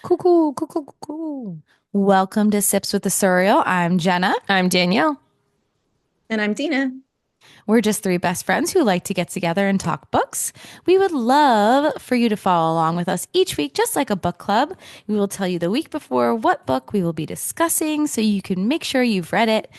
Cool, cool, cool, cool, cool, cool. Welcome to Sips with the Surreal. I'm Jenna. I'm Danielle. And I'm Dina. We're just three best friends who like to get together and talk books. We would love for you to follow along with us each week, just like a book club. We will tell you the week before what book we will be discussing so you can make sure you've read it.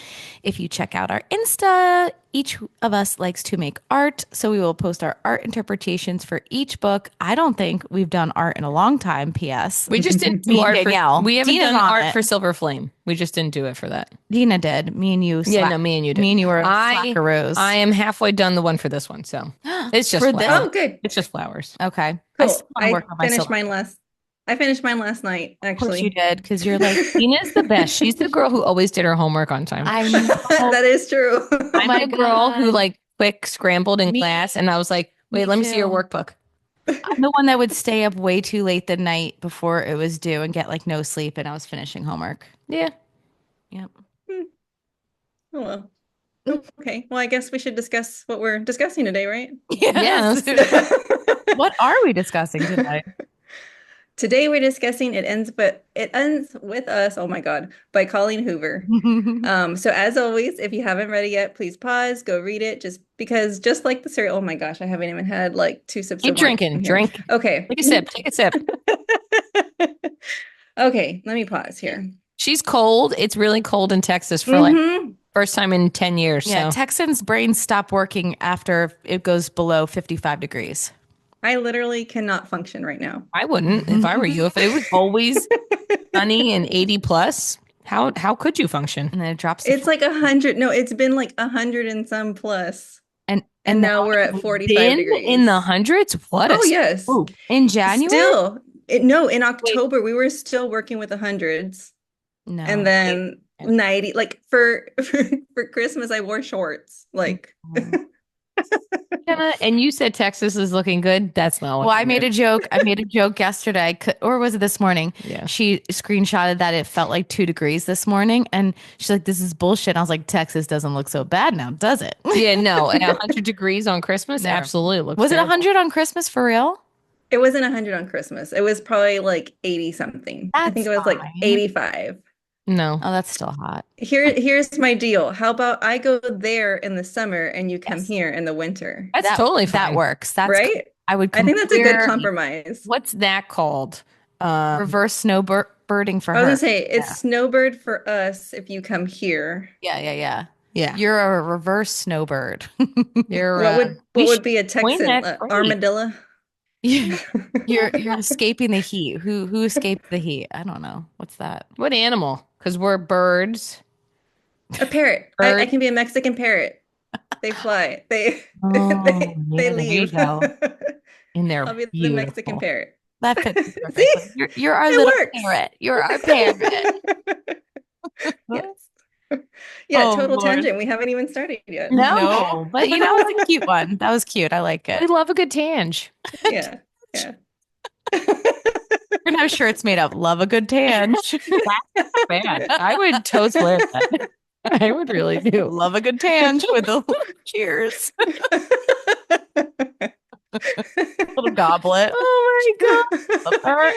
If you check out our Insta, each of us likes to make art, so we will post our art interpretations for each book. I don't think we've done art in a long time, P.S. We just didn't do Me and art for Danielle. we haven't Dina's done on art it. for Silver Flame. We just didn't do it for that. Dina did. Me and you Yeah, no, me and you did. Me and you were I slackaroos. I am halfway done the one for this one, so it's just For this? flowers. Oh, good. It's just flowers. Okay. I Cool. still want to work on my silver. I finished mine last night, Of course you actually. did, because you're like, Tina's the best. She's the girl who always did her homework on time. I know. That is true. Oh I'm my the girl who God. like quick scrambled in Me, class, and I was like, me "Wait, let me see your too. workbook." I'm the one that would stay up way too late the night before it was due and get like no sleep, and I was finishing homework. Yeah. Yep. Hmm. Oh, well. Okay. Well, I guess we should discuss what we're discussing today, right? Yes. Yes. What are we discussing today? Today we're discussing It Ends With Us, oh my God, by Colleen Hoover. So as always, if you haven't read it yet, please pause, go read it, just like the cereal. Oh my gosh, I haven't even had like 2 sips Keep of wine drinking. here. Drink. Okay. Take a sip. Take a sip. Okay, let me pause here. She's cold. It's really cold in Texas for like hmm first time in 10 years. Yeah, So Texans' brains stop working after it goes below 55 degrees. I literally cannot function right now. I wouldn't if I were you. If it was always sunny and 80 plus, how could you function? And then it drops to It's like 100. No, it's been like 100 and some plus. and And now we're at We've 45 been degrees. in the hundreds? What a Oh, yes. swoop. in January? Still, no, in Wait, October, we were still working with the hundreds. And No. then 90, like for Christmas, I wore shorts. Like, Jenna, and you said Texas is looking good. That's not what Well, I you made a meant. joke. I made a joke yesterday, or was it this morning? Yeah. She screenshotted that it felt like 2 degrees this morning, and she's like, "This is bullshit." And I was like, "Texas doesn't look so bad now, does it?" Yeah, no. At 100 degrees on Christmas, Never. absolutely looks Was it terrible. 100 on Christmas for real? it wasn't 100 on Christmas. It was probably like 80 something. I think That's it was like fine. 85. No. Oh, that's still hot. Here's my deal. How about I go there in the summer and you come Yes, here in the winter, That's that totally that fine. works. That's right? I would I think that's a good compare compromise. What's that called? reverse snowbirding for I was her. gonna say it's Yeah, snowbird for us if you come here. yeah, yeah, yeah. Yeah. You're a reverse snowbird. You're What we would should be a coin Texan that phrase. armadillo? You're escaping the heat. Who escaped the heat? I don't know. What's that? What animal? Because we're birds. A parrot. I Bird. can be a Mexican parrot. They fly. Oh, They yeah, there you leave. go. And they're I'll be the Mexican beautiful. parrot. That fits See? perfectly. You're our little It works. parrot. You're our parrot. Yes. Yeah, Oh total Lord. tangent. We haven't even started yet. No, but you know, it's a cute one. That was cute. I like We it. love a good tange. Yeah. Yeah. We're gonna have shirts made up. Love a good tan. Bad. I would totally wear that. I would really do. Love a good tan with the cheers. Little goblet. Oh my God.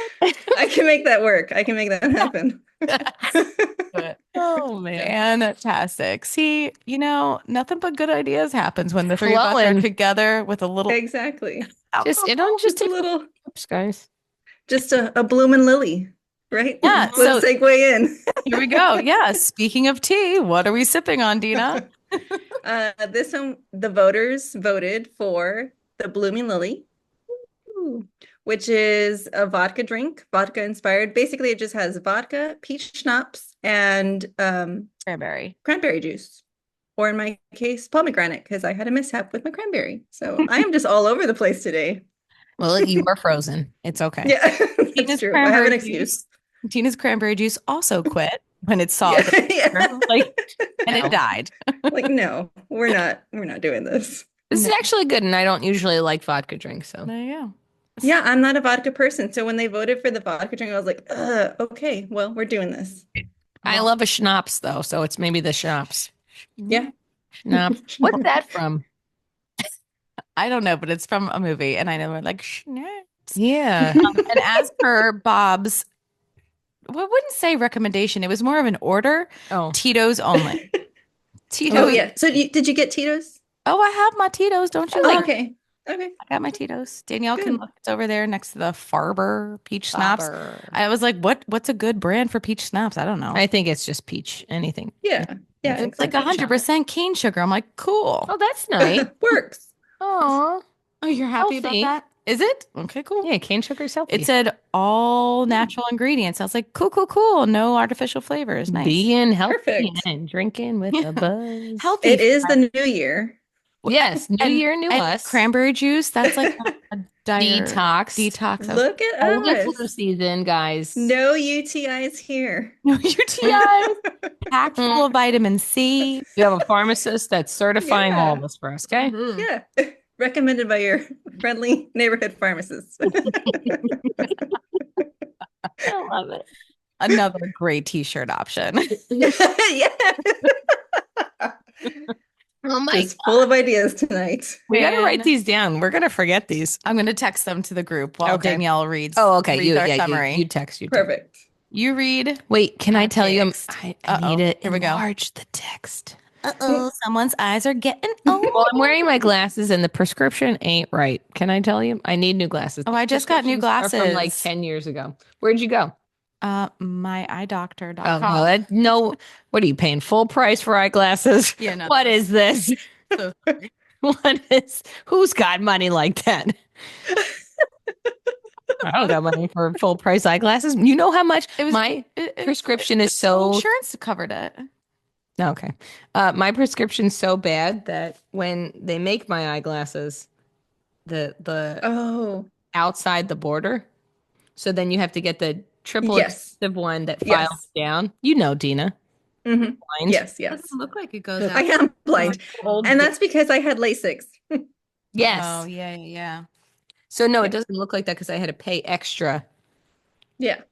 I can make that work. I can make that happen. Oh man. Fantastic. See, nothing but good ideas happens when the three of us are Flowing. together with a little Exactly. Just it alcohol. don't just Just a take little, tips, guys. just a blooming lily, right? Yeah, Let's segue in. Here we go. Yeah. Speaking of tea, what are we sipping on, Dina? This one, the voters voted for the Blooming Lily, Ooh. which is a vodka drink, vodka inspired. Basically, it just has vodka, peach schnapps, and Cranberry. cranberry juice. Or in my case, pomegranate, because I had a mishap with my cranberry. So I am just all over the place today. Well, you were frozen. It's okay. Yeah, that's Tina's true. I have cranberry an juice. excuse. Tina's cranberry juice also quit when it saw Yeah, the yeah. and it died. Like, no, we're not doing this. This is No. actually good, and I don't usually like vodka drinks, so There you go. Yeah, I'm not a vodka person. So when they voted for the vodka drink, I was like, okay, well, we're doing this. I love a schnapps though, so it's maybe the schnapps. Yeah. Schnapps. What's that from? I don't know, but it's from a movie, and I know we're like schnapps. Yeah. And as per Bob's well, I wouldn't say recommendation. It was more of an order. Oh, Tito's only. Tito's. Oh yeah. So did you get Tito's? Oh, I have my Tito's. Don't you Oh, like? okay. Okay. I got my Tito's. Danielle can Good. look. It's over there next to the Farber peach schnapps. Bobber. I was like, what's a good brand for peach schnapps? I don't know. I think it's just peach. Anything. Yeah. Yeah. I think It's like so. 100% cane sugar. I'm like, cool. Oh, that's nice. Works. Aw. Oh, you're happy about Healthy. that? Is it? Okay, cool. Yeah, cane sugar's healthy. It said all natural ingredients. I was like, cool, cool, cool. No artificial flavors. Nice. Being healthy Perfect. and drinking with Yeah. a buzz. Healthy. It is the new year. Yes, new And- year, new and us. cranberry juice. That's like a Detox. Detox. Look at Only flu us. season, guys. No UTIs here. No UTIs. Packed full of vitamin C. You have a pharmacist that's certifying Yeah. all of us for us, okay? Yeah. Recommended by your friendly neighborhood pharmacist. I love it. Another great t-shirt option. Yeah. Oh my Just full of ideas tonight. We got to Man. write these down. We're going to forget these. I'm going to text them to the group while Okay. Danielle reads. Oh, okay. reads our summary. You text. You text. Perfect. You read. Wait, can I tell you? Text. I Uh-oh. need to Here we go. enlarge the text. Uh-oh, someone's eyes are getting old. Well, I'm wearing my glasses and the prescription ain't right. Can I tell you? I need new glasses. Oh, I just got new Prescriptions are from like glasses. 10 years ago. Where'd you go? My eye Oh, doctor.com. no, no. What are you paying full price for eyeglasses? Yeah, no. What is this? So Who's got money like that? I don't got money for full price eyeglasses. You know how much It was my it- prescription is so insurance covered it. okay. My prescription's so bad that when they make my eyeglasses, the Oh, outside the border, so then you have to get the triple yes. expensive one that Yes. files down. You know, Dina. hmm Blind. Yes, yes. Doesn't look like it goes Look, out. I am blind. Old And that's because I had LASIX. yes. Oh, yeah. So no, Yeah. it doesn't look like that because I had to pay extra. Yeah.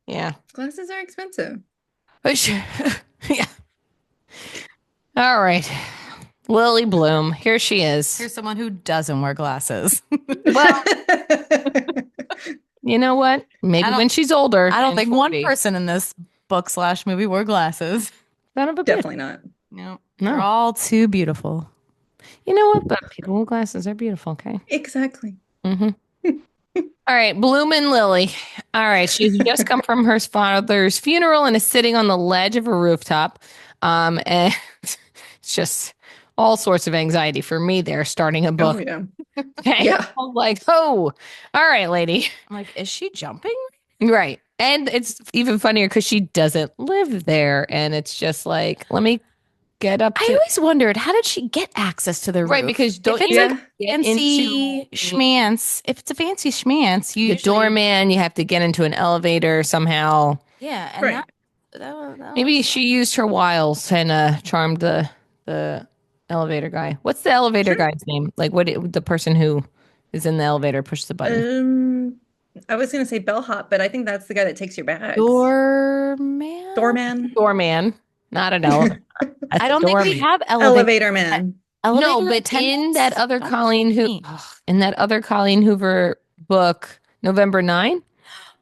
Yeah. Glasses are expensive. But sure. Yeah. All right. Lily Bloom. Here she is. Here's someone who doesn't wear glasses. Well, you know what? Maybe I don't- when she's older. I don't and think one 40. person in this book/movie wore glasses. Son of a bitch. Definitely not. No, No. they're all too beautiful. You know what? But people with glasses are beautiful, okay? Exactly. Mm-hmm. All right, Bloom and Lily. All right, she's just come from her father's funeral and is sitting on the ledge of a rooftop. And it's just all sorts of anxiety for me there starting a Oh, book. yeah. Okay. Yeah. I'm like, oh, all right, lady. I'm like, is she jumping? Right. And it's even funnier because she doesn't live there. And it's just like, let me get up I to always wondered, how did she get access to the right, roof? because don't if it's you like get fancy into schmance, if it's a fancy schmance, you the usually- doorman, you have to get into an elevator somehow. Yeah, and Right. that Maybe was- she used her wiles and charmed the elevator guy. What's the elevator Sure. guy's name? Like the person who is in the elevator pushes the button. I was gonna say bellhop, but I think that's the guy that takes your bags. doorman. Doorman. Doorman, not an elevator. I don't think we have Elevator man. No, but in that other Colleen Hoover book, November 9,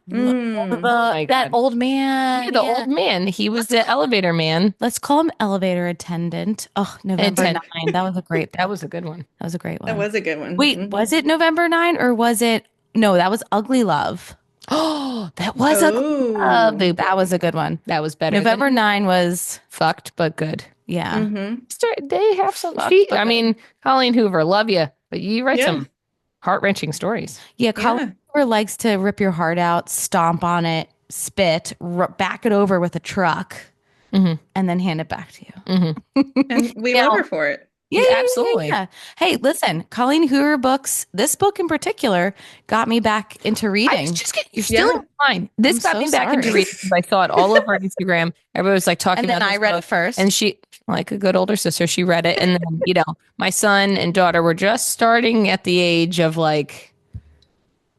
Mm. my that God. old man. the old man, he was the elevator man. Let's call him elevator attendant. Oh, November Attendant. 9. That was a great. That was a good one. That was a great one. That was a good one. Wait, Mhm. was it November 9 or was it? No, that was Ugly Love. Oh, that was a Oh. That was a good one. that was better. November than 9 was, fucked, but good. yeah. Mhm. They have some. Fucked, She, but I good. mean, Colleen Hoover, love you, but you write Yeah. some heart wrenching stories. Yeah, Colleen Hoover likes to rip your heart out, stomp on it, spit, back it over with a truck, Mhm. and then hand it back to you. And we Yeah. love her for it. Yeah, absolutely. Hey, listen, Colleen Hoover books, this book in particular, got me back into I reading. was just kidding. You're still Yeah. in line. This I'm got me so back into sorry. reading because I saw it all over Instagram. Everybody was like talking And then about I this read book. it first. And she, like a good older sister, she read it. And then, my son and daughter were just starting at the age of like,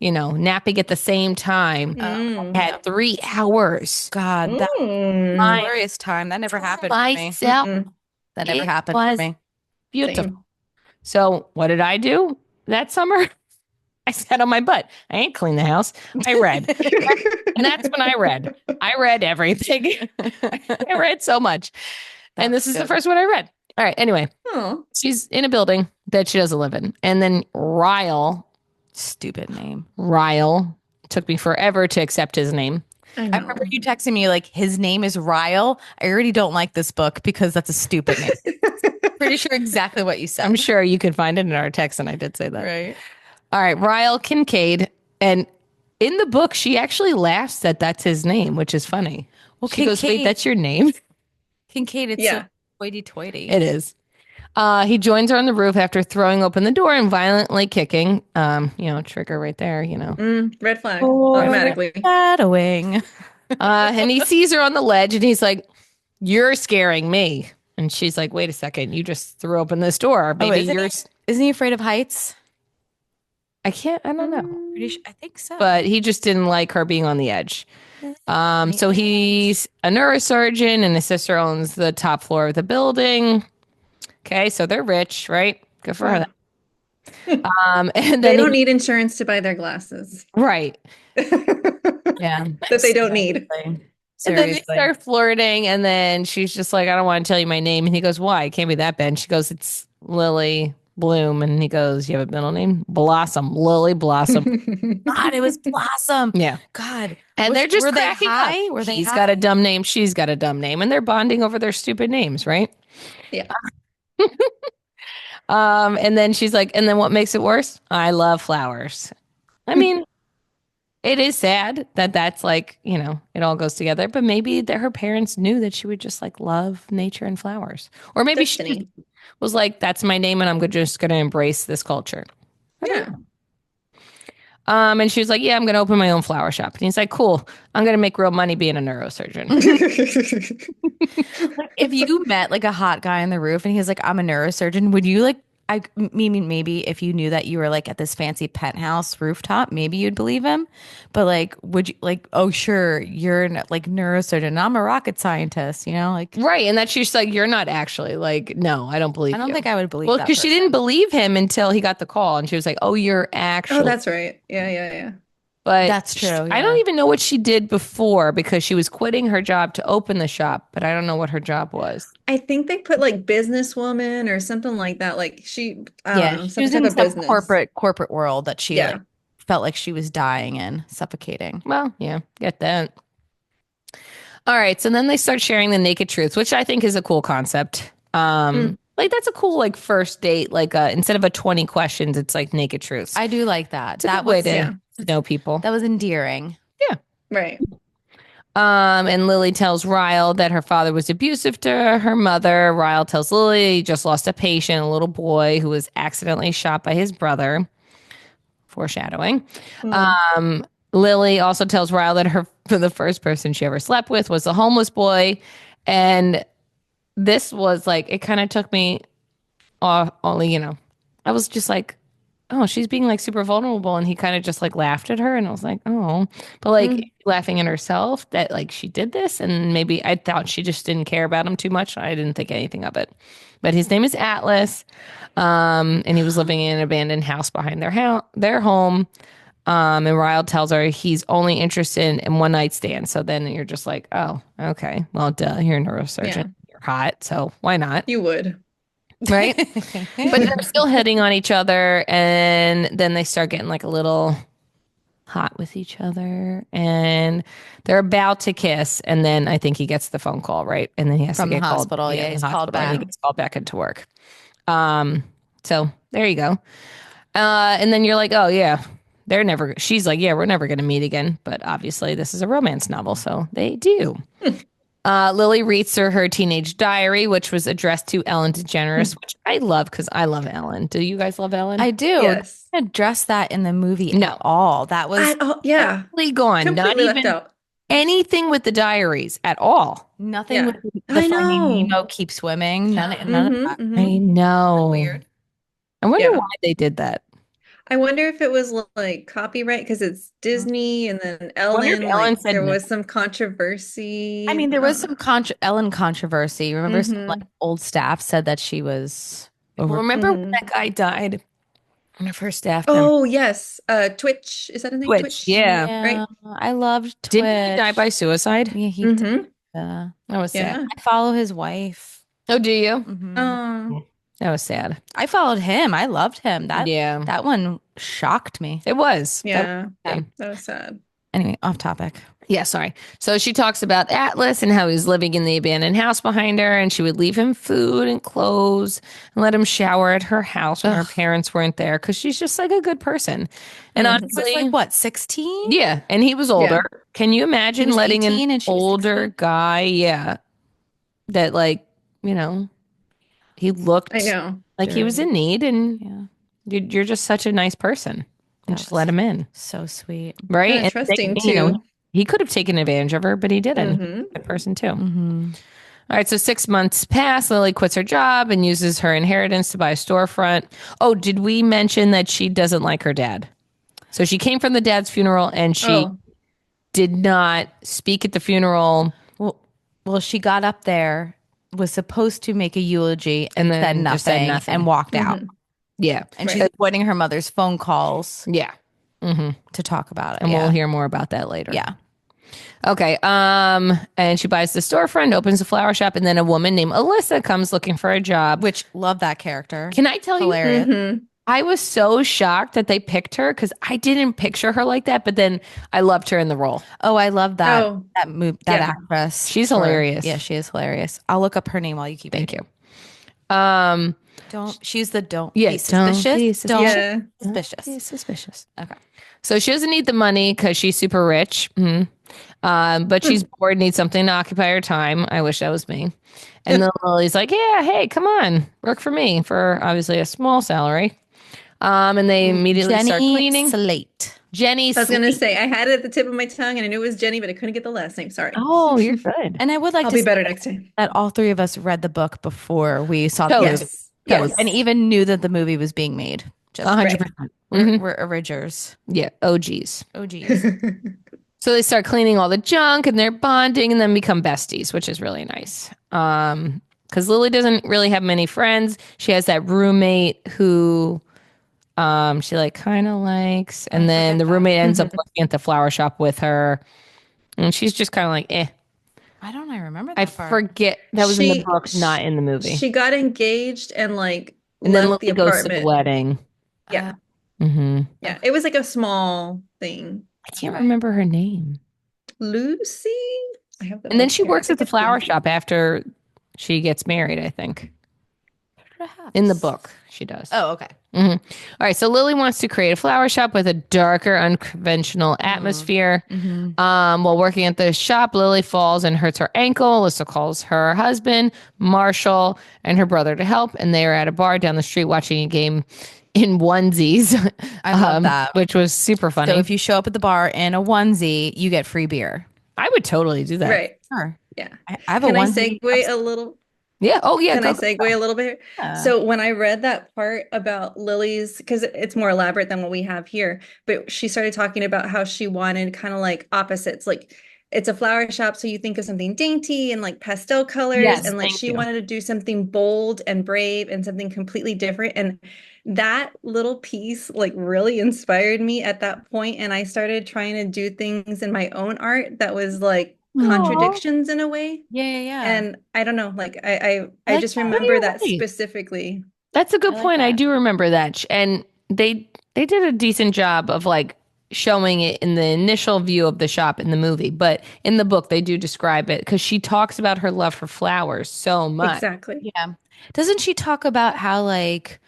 napping at the same time. Mm. Had 3 hours. God, that Mm. was a glorious time. That never happened to me. Myself. Mm-mm. That never It happened was to me. Beautiful. Same. So what did I do that summer? I sat on my butt. I ain't cleaned the house. I read. And that's when I read. I read everything. I read so much. And this is the first one I read. All right. Anyway, she's in a building that she doesn't live in. And then Ryle, stupid name. Ryle, took me forever to accept his name. I remember you texting me like, his name is Ryle. I already don't like this book because that's a stupid name. Pretty sure exactly what you said. I'm sure you could find it in our text, and I did say that. Right. All right, Ryle Kincaid. And in the book, she actually laughs that that's his name, which is funny. Well, she goes, wait, that's your name? Kincaid, it's so hoity-toity. It is. He joins her on the roof after throwing open the door and violently kicking. Trigger right there, red flag automatically. Shadowing. And he sees her on the ledge and he's like, you're scaring me. And she's like, wait a second, you just threw open this door. Maybe isn't he afraid of heights? I don't know. I think so. But he just didn't like her being on the edge. So he's a neurosurgeon and his sister owns the top floor of the building. Okay, so they're rich, right? Good for her. And then they don't need insurance to buy their glasses. Right. Yeah. That they don't need. Seriously. And then they start flirting and then she's just like, I don't want to tell you my name. And he goes, why? It can't be that bad. And she goes, it's Lily Bloom. And he goes, you have a middle name? Blossom. Lily Blossom. God, it was Blossom. Yeah. God. And they're just cracking high? up. He's got a dumb name. She's got a dumb name. And they're bonding over their stupid names, right? Yeah. And then she's like, and then what makes it worse? I love flowers. I mean, it is sad that that's like, it all goes together, but maybe that her parents knew that she would just like love nature and flowers. Or maybe she was like, that's my name and I'm just going to embrace this culture. Yeah. And she was like, yeah, I'm going to open my own flower shop. And he's like, cool. I'm going to make real money being a neurosurgeon. If you met like a hot guy on the roof and he's like, I'm a neurosurgeon, would you like, maybe if you knew that you were like at this fancy penthouse rooftop, maybe you'd believe him. But like, would you like, oh, sure, you're like neurosurgeon. I'm a rocket scientist, like. Right. And that's just like, you're not actually like, no, I don't believe I don't you. think I would believe Well, because she didn't believe him until he got the call and she was like, oh, you're actually. Oh, that's right. Yeah. But that's true. Yeah. I don't even know what she did before because she was quitting her job to open the shop, but I don't know what her job was. I think they put like businesswoman or something like that. Like she was in some corporate world that she like, felt like she was dying in, suffocating. Well, yeah, get that. All right, so then they start sharing the naked truth, which I think is a cool concept. Like that's a cool like first date. Like instead of a 20 questions, it's like naked truths. I do like that. It's that way to know people. That was endearing. Yeah. Right. And Lily tells Ryle that her father was abusive to her mother. Ryle tells Lily he just lost a patient, a little boy who was accidentally shot by his brother. Foreshadowing. Lily also tells Ryle that the first person she ever slept with was a homeless boy. And this was like, it kind of took me off, only, I was just like, oh, she's being like super vulnerable. And he kind of just like laughed at her. And I was like, oh, but like laughing at herself that like she did this. And maybe I thought she just didn't care about him too much. I didn't think anything of it. But his name is Atlas. And he was living in an abandoned house behind their home. And Ryle tells her he's only interested in one night stand. So then you're just like, oh, okay. Well, duh, you're a neurosurgeon. Yeah. You're hot. So why not? You would. Right? But they're still hitting on each other. And then they start getting like a little hot with each other. And they're about to kiss. And then I think he gets the phone call, right? And then he has from to get the called. Hospital. Yeah, he's called back. He gets called back into work. So there you go. And then you're like, oh, yeah. She's like, yeah, we're never going to meet again. But obviously this is a romance novel, so they do. Lily reads her teenage diary, which was addressed to Ellen DeGeneres, which I love because I love Ellen. Do you guys love Ellen? I do. Yes. I didn't address that in the movie at all. That was completely gone. Completely not even anything with the diaries at all. Nothing with the Finding Nemo Keep Swimming. None of that. I know. Weird. I wonder why they did that. I wonder if it was like copyright because it's Disney and then Ellen said there was some controversy. I mean, there was some Ellen controversy. Remember some like old staff said that she was Remember when that guy died One of her staff members. Oh, yes. Twitch. Is that his name? Twitch, Twitch, yeah. right? Yeah, I loved Didn't he die by Twitch. suicide? Yeah, he did. Mm-hmm. I That was sad. Yeah. follow his wife. Oh, do you? Hmm. Oh, That was sad. I followed him. I loved him. Yeah, That one shocked me. it was. That yeah. was That was sad. Anyway, off topic. yeah, sorry. So she talks about Atlas and how he was living in the abandoned house behind her, and she would leave him food and clothes and let him shower at her house when her parents weren't there because she's just like a good person. And Mhm. He was honestly, like what, 16? yeah, and he was older. Can you imagine was letting 18 an and she was older 16? guy, yeah, that like, you know, he I looked know. like he was in need, and Yeah. you're just such a nice person, and That just was let him in, so sweet. right? Kind of And trusting you know, too. he could have taken advantage of her, but he didn't. Mm-hmm. Good person too. Hmm. All right, so 6 months pass. Lily quits her job and uses her inheritance to buy a storefront. Oh, did we mention that she doesn't like her dad? So she came from the dad's funeral and she Oh, did not speak at the funeral Well, she got up there, was supposed to make a eulogy, and and said then just said nothing, nothing. and walked out. mhm. Yeah. And she's Right. avoiding her mother's phone calls Yeah. hmm to talk about it. And Yeah. we'll hear more about that later. Yeah. Okay. And she buys the storefront, opens a flower shop, and then a woman named Alyssa comes looking for a job. Which, love that character. Can I tell you? Hilarious. Mhm. I was so shocked that they picked her because I didn't picture her like that, but then I loved her in the role. Oh, I love that Oh, that yeah. actress. She's Sure. hilarious. Yeah, she is hilarious. I'll look up her name while you keep Thank it. you. She's the don't Yeah, be don't suspicious. be Don't Yeah. suspicious. Be suspicious. Okay. So she doesn't need the money because she's super rich. But she's bored, needs something to occupy her time. I wish that was me. And then Lily's like, yeah, hey, come on, work for me for obviously a small salary. And they immediately start Jenny cleaning. Slate. Jenny I was gonna Slate. say I had it at the tip of my tongue and I knew it was Jenny, but I couldn't get the last name. Sorry. Oh, you're good. And I would like I'll to be say better next time. that all three of us read the book before we saw the Totally. movie. Yes. Yes. And even knew that the movie was being made. Just 100%. we're originals. Yeah, OGs. Oh geez. So they start cleaning all the junk and they're bonding and then become besties, which is really nice. Because Lily doesn't really have many friends. She has that roommate who she like kind of likes, and then the roommate ends up working at the flower shop with her, and she's just kind of like, eh. Why don't I remember that I part? forget that was in the She- book, not in the movie. She got engaged and like and then left Lily the goes to the apartment. wedding. Yeah. hmm Yeah. It was like a small thing. I can't remember her name. Lucy? I have And then she here. works I at the think it's flower Lucy. shop after she gets married, I think. Perhaps. In the book, she does. Oh, okay. All right, so Lily wants to create a flower shop with a darker, unconventional atmosphere. While working at the shop, Lily falls and hurts her ankle. Alyssa calls her husband, Marshall, and her brother to help, and they are at a bar down the street watching a game in onesies. I love that. Which was super funny. So if you show up at the bar in a onesie, you get free beer. I would totally do that. Right. Sure. Yeah. I have Can a I onesie. segue a little? Yeah. Oh, yeah. Can go, I go. segue a little bit? Yeah. So when I read that part about Lily's, because it's more elaborate than what we have here, but she started talking about how she wanted kind of like opposites, like it's a flower shop, so you think of something dainty and like pastel colors, Yes, and like thank she you. wanted to do something bold and brave and something completely different. And that little piece like really inspired me at that point, and I started trying to do things in my own art that was like contradictions in a way. Yeah. And I don't know, like I like just that. remember You're that right. specifically. That's a good I like point. I that. do remember that. And they did a decent job of like showing it in the initial view of the shop in the movie. But in the book, they do describe it because she talks about her love for flowers so much. Exactly. Yeah. Doesn't she talk about how like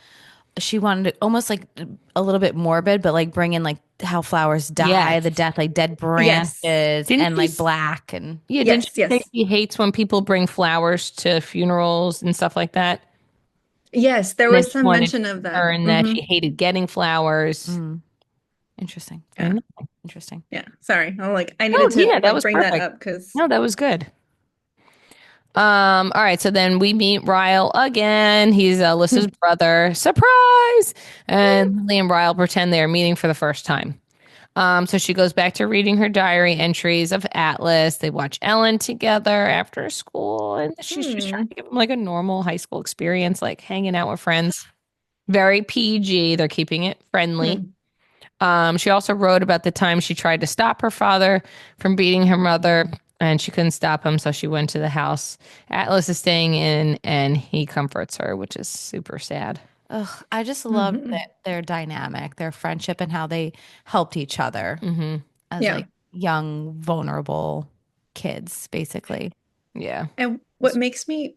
she wanted to almost like a little bit morbid, but like bring in like how flowers die, Yes. the death, like dead Yes. branches Didn't and she like s- black and Yeah, Yes, didn't you say yes. she hates when people bring flowers to funerals and stuff like that? Yes, there And then was she some wanted mention of that. her and that Mhm. she hated getting flowers. interesting. Yeah. Interesting. Yeah. Sorry. I'm like, I No, needed to yeah, that like was bring that perfect. up because No, that was good. All right, so then we meet Ryle again. He's Alyssa's brother. Surprise! And Lily and Ryle pretend they are meeting for the first time. So she goes back to reading her diary entries of Atlas. They watch Ellen together after school, and she's just trying to give them like a normal high school experience, like hanging out with friends. Very PG. They're keeping it friendly. Hmm. She also wrote about the time she tried to stop her father from beating her mother, and she couldn't stop him, so she went to the house Atlas is staying in, and he comforts her, which is super sad. Ugh, I just love Hmm. their dynamic, their friendship, and how they helped each other Hmm. as Yeah. like young, vulnerable kids, basically. Yeah. And what makes me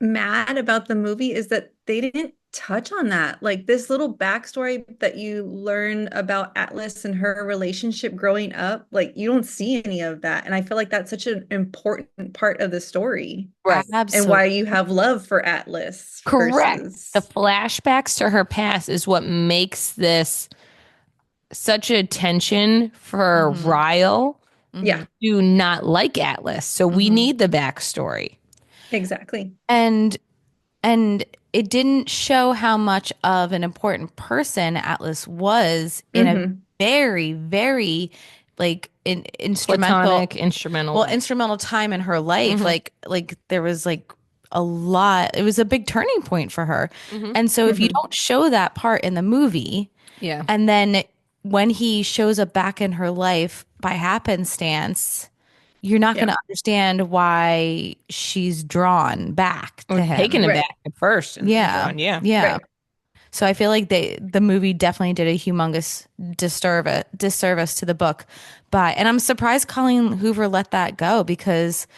mad about the movie is that they didn't touch on that. Like this little backstory that you learn about Atlas and her relationship growing up, like you don't see any of that. And I feel like that's such an important part of the story Right. and Absolutely. why you have love for Atlas Correct. The versus. flashbacks to her past is what makes this such a tension for Hmm. Ryle Hmm. Yeah, to not like Atlas. So we Hmm. need the backstory. exactly. And and it didn't show how much of an important person Atlas was in a Hmm. very, very like instrumental, Platonic, instrumental well, way. instrumental time in her life. Hmm. Like there was like a lot. It was a big turning point for her. Hmm. And so if you Hmm. don't show that part in the movie, Yeah. and then when he shows up back in her life by happenstance, you're not going Yeah, to understand why she's drawn back Or to taken him. aback right, at first and then Yeah. drawn. Yeah. Yeah. right. So I feel like the movie definitely did a humongous disservice to the book. But and I'm surprised Colleen Hoover let that go because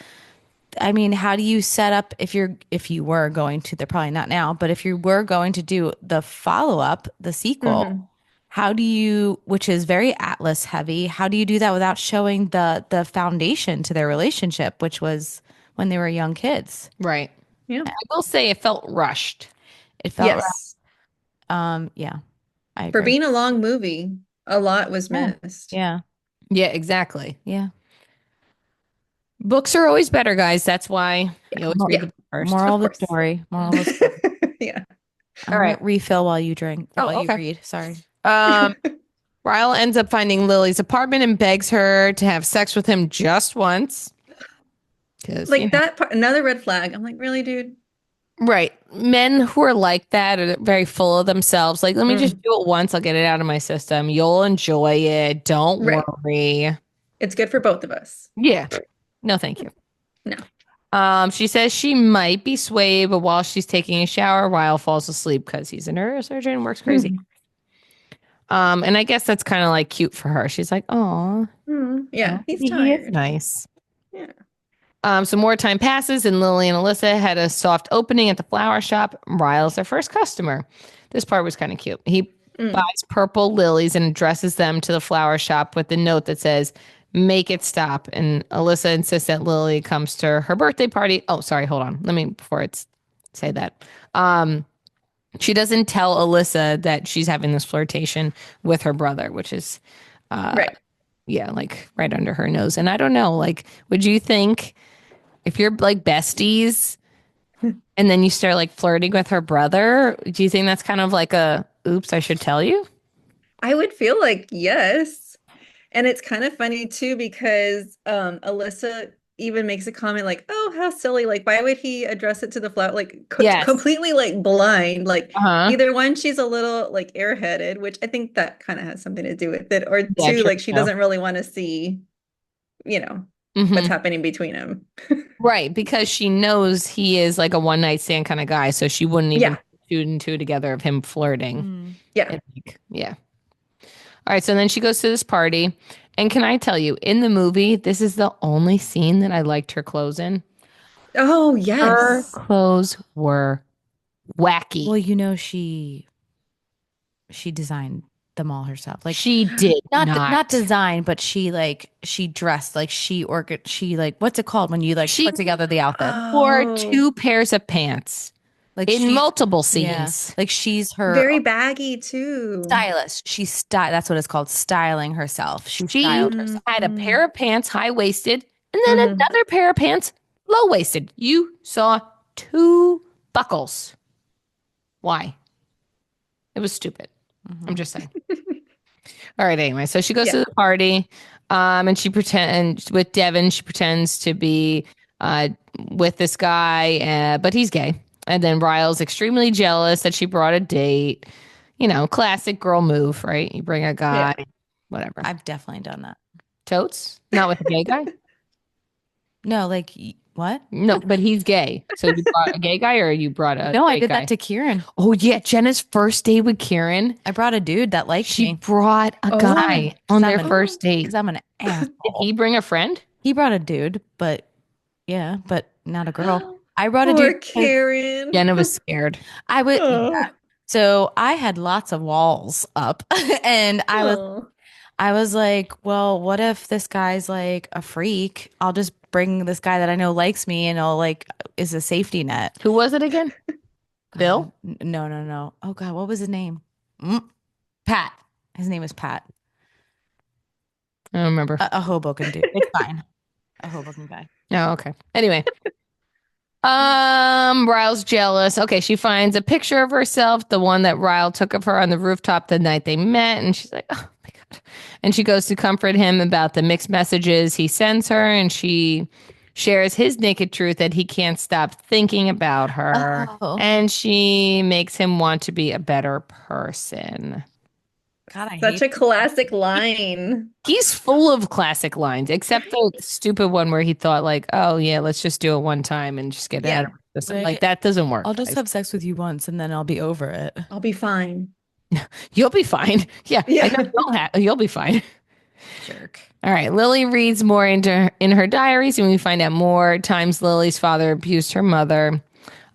I mean, how do you set up if you were going to, they're probably not now, but if you were going to do the follow-up, the sequel, Hmm. how do you, which is very Atlas heavy, how do you do that without showing the foundation to their relationship, which was when they were young kids? Right. Yeah. I will say it felt rushed. It felt right. Yes. Yeah, I For agree. being a long movie, a lot was Yeah. missed. Yeah. Yeah, exactly. Yeah. Books are always better, guys. That's why Yeah. you always Mor- read Yeah, the book first. Moral of of the course. story. Moral of the story. Yeah. I'm All gonna right. refill while you drink, while Oh, you okay. read. Sorry. Um, Ryle ends up finding Lily's apartment and begs her to have sex with him just once. Because, Like that part, another red flag. I'm like, really, dude? right. Men who are like that are very full of themselves. Like, let me just Mm, do it once. I'll get it out of my system. You'll enjoy it. Don't right. worry. It's good for both of us. Yeah. No, thank you. No. She says she might be swayed, but while she's taking a shower, Ryle falls asleep because he's a neurosurgeon and works crazy. Mm, And I guess that's kind of like cute for her. She's like, oh, yeah, he's he is tired. nice. Yeah. Some more time passes, and Lily and Alyssa had a soft opening at the flower shop. Ryle's their first customer. This part was kind of cute. He Mm, buys purple lilies and addresses them to the flower shop with the note that says, "Make it stop." And Alyssa insists that Lily comes to her birthday party. Oh, sorry, hold on. Let me before it's say that. Um, she doesn't tell Alyssa that she's having this flirtation with her brother, which is, right. yeah, like right under her nose. And I don't know, like, would you think? If you're like besties and then you start like flirting with her brother, do you think that's kind of like a oops, I should tell you? I would feel like yes. And it's kind of funny too because Alyssa even makes a comment like, "Oh, how silly. Like why would he address it to the flower like Yes. completely like blind? Like Uh-huh. either one she's a little like airheaded, which I think that kind of has something to do with it, or Yeah, two true. like she No. doesn't really want to see, you know, what's Hmm. happening between them." Right, because she knows he is like a one night stand kind of guy, so she wouldn't even Yeah. put two and two together of him flirting. Mm. Yeah. And like, yeah. All right, so then she goes to this party. And can I tell you, in the movie, this is the only scene that I liked her clothes in. Oh, Her yes. clothes were wacky. Well, she designed them all herself. Like She did not not. design, but she dressed like she like what's it called when you like She put together the outfit? wore Oh, two pairs of pants Like in she's multiple yeah, scenes. like she's her very baggy too. stylist. That's what it's called, styling herself. She She styled Mm, herself. had a mm, pair of pants, high waisted, and then mhm. another pair of pants, low waisted. You saw two buckles. Why? It was stupid. I'm Hmm. just saying. All right, anyway, so she goes Yeah. to the party, and she pretends with Devin, she pretends to be uh with this guy, but he's gay. And then Ryle's extremely jealous that she brought a date. You know, classic girl move, right? You bring a guy, Yeah. whatever. I've definitely done that. Totes? Not with a gay guy? No, like what? No, but he's gay. So you brought a gay guy or you brought a No, I straight did guy? that to Kieran. Oh, yeah. Jenna's first date with Kieran. I brought a dude that liked She me brought a Oh. guy on their I'm an- first date. because I'm an Did asshole. he bring a friend? He brought a dude, but yeah, but not a girl. I brought a Poor dude. Karen. Jenna was scared. I would. Oh. So I had lots of walls up, and Oh. I was like, well, what if this guy's like a freak? I'll just bring this guy that I know likes me, and I'll like is a safety net. Who was it again? Bill? No, no, no. Oh God, what was his name? Pat. His name was Pat. I don't remember. A Hoboken dude. It's fine. A Hoboken guy. Oh, okay. Anyway. Ryle's jealous. Okay, she finds a picture of herself, the one that Ryle took of her on the rooftop the night they met, and she's like, "Oh my God." And she goes to comfort him about the mixed messages he sends her, and she shares his naked truth that he can't stop thinking about her. Oh. And she makes him want to be a better person. God, I Such hate a classic line. He's full of classic lines, except the stupid one where he thought like, "Oh yeah, let's just do it one time and just get it out of the system." Like that doesn't work. I'll just guys. have sex with you once and then I'll be over it. I'll be fine. You'll be fine. Yeah, Yeah. I know you'll be fine. Jerk. All right. Lily reads more in her diaries, and we find out more times Lily's father abused her mother.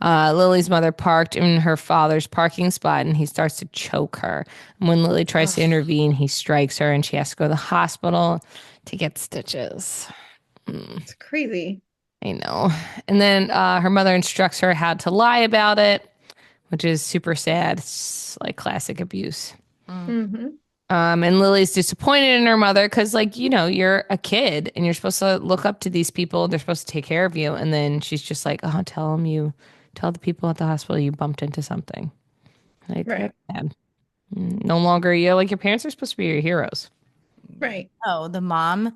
Lily's mother parked in her father's parking spot, and he starts to choke her. And when Lily tries to intervene, he strikes her, and she has to go to the hospital to get stitches. It's crazy. I know. And then her mother instructs her how to lie about it, which is super sad. It's like classic abuse. Mm-hmm. And Lily's disappointed in her mother because, like, you know, you're a kid and you're supposed to look up to these people. They're supposed to take care of you. And then she's just like, oh, tell the people at the hospital you bumped into something. Like, Right. that's bad. No longer, you're like, your parents are supposed to be your heroes. Right. Oh, the mom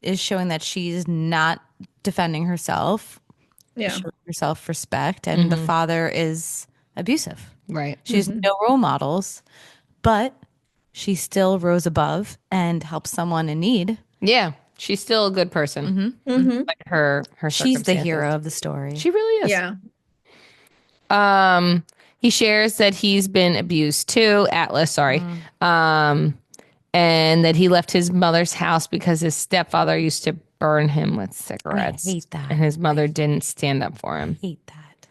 is showing that she's not defending herself. Yeah. Showing herself respect, and the father is abusive. Right. She has no role models, but she still rose above and helps someone in need. Yeah. She's still a good person. Mm-hmm. Like her She's the circumstances. hero of the story. She really is. Yeah. He shares that he's been abused too, Atlas, sorry. And that he left his mother's house because his stepfather used to burn him with cigarettes. I hate that. And his mother didn't stand up for him. hate that.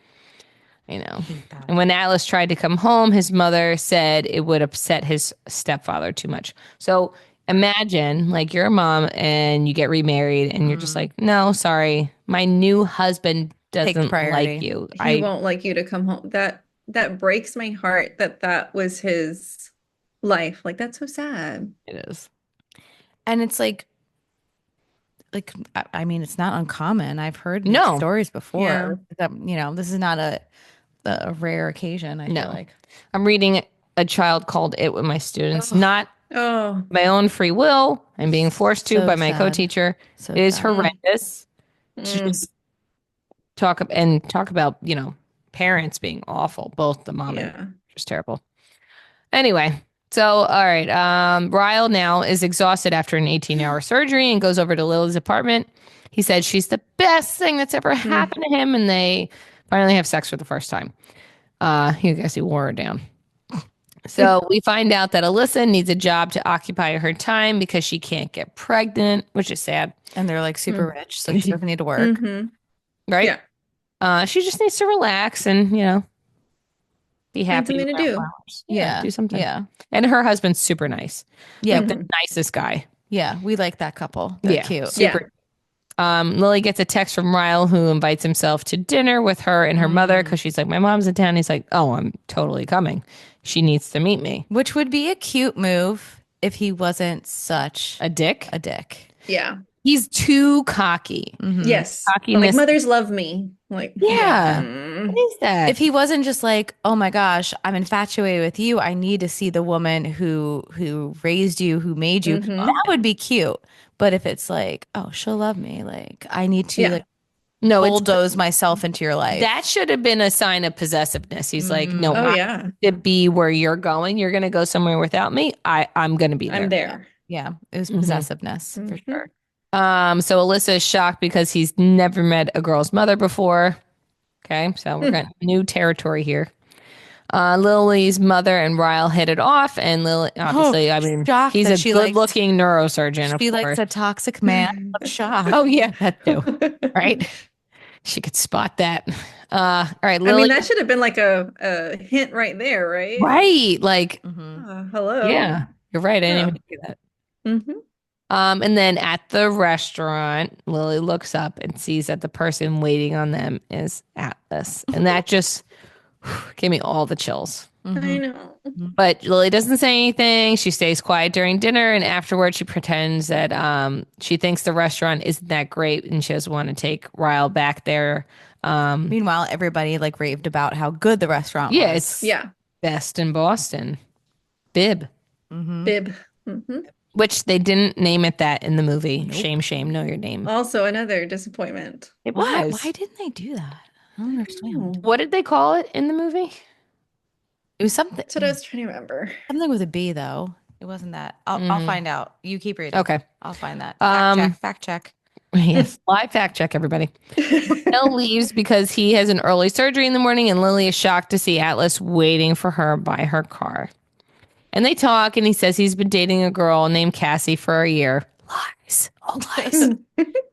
You know. And when Atlas tried to come home, his mother said it would upset his stepfather too much. So imagine like you're a mom and you get remarried and you're just like, no, sorry, my new husband doesn't priority. like you. He won't like you to come home. That breaks my heart that was his life. Like, that's so sad. It is. And it's like I mean, it's not uncommon. I've heard No. stories before. Yeah. That, you know, this is not a rare occasion. I No. feel like I'm reading A Child Called It with my students, not Oh, my own free will. I'm being forced to So by my sad. co-teacher. So It is sad. horrendous to just talk about, you know, parents being awful, both the mom yeah. and just terrible. Anyway, so all right, Ryle now is exhausted after an 18-hour surgery and goes over to Lily's apartment. He said she's the best thing that's ever happened to him, and they finally have sex for the first time. You guess he wore her down. So we find out that Alyssa needs a job to occupy her time because she can't get pregnant, which is sad, and they're like super rich, so she doesn't need to work. Mm-hmm. right? Yeah. She just needs to relax and, you know, be Find happy. something to around do. flowers. Yeah, do something. Yeah, And her husband's super nice. yeah, Like the nicest guy. yeah. We like that couple. They're cute. Super. Lily gets a text from Ryle who invites himself to dinner with her and her mother because she's like, my mom's in town. He's like, oh, I'm totally coming. She needs to meet me. Which would be a cute move if he wasn't such A dick? a dick. Yeah. He's too cocky. Yes. Cockiness. Like, mothers love me. Like, Yeah. mm. What is that? If he wasn't just like, oh my gosh, I'm infatuated with you. I need to see the woman who raised you, who made you. That would be cute. But if it's like, oh, she'll love me. Like I need to Yeah. like No, it's bulldoze myself into your life. that should have been a sign of possessiveness. He's like, no, Oh I yeah. to be where you're going. You're going to go somewhere without me. I'm going to be there. I'm there. Yeah, it was Mhm. possessiveness for Mhm. sure. So Alyssa is shocked because he's never met a girl's mother before. Okay, so we're getting new territory here. Lily's mother and Ryle hit it off, and Lily, obviously, I mean, shocked he's that a she liked- good-looking neurosurgeon, of She course. likes a toxic man. I'm shocked. Oh yeah, that too. Right? She could spot that. All right, I Lily. mean, that should have been like a hint right there, right? Right, like, Hello. yeah, you're right. I didn't Oh. even do that. hmm And then at the restaurant, Lily looks up and sees that the person waiting on them is Atlas. And that just gave me all the chills. I know. But Lily doesn't say anything. She stays quiet during dinner. And afterwards, she pretends that she thinks the restaurant isn't that great and she doesn't want to take Ryle back there. Meanwhile, everybody like raved about how good the restaurant Yeah, was. it's Yeah. best in Boston. Bib. Bib. Which they didn't name it that in the movie. Shame, shame, know your name. Also another disappointment. It Why? was. Why didn't they do that? I don't understand. What did they call it in the movie? It was something. That's what I was trying to remember. Something with a B though. It wasn't that. I'll find out. You keep reading. Okay. I'll find that. Fact check. Yes. Live fact check, everybody. Bill leaves because he has an early surgery in the morning, and Lily is shocked to see Atlas waiting for her by her car. And they talk, and he says he's been dating a girl named Cassie for a year. Lies. All lies.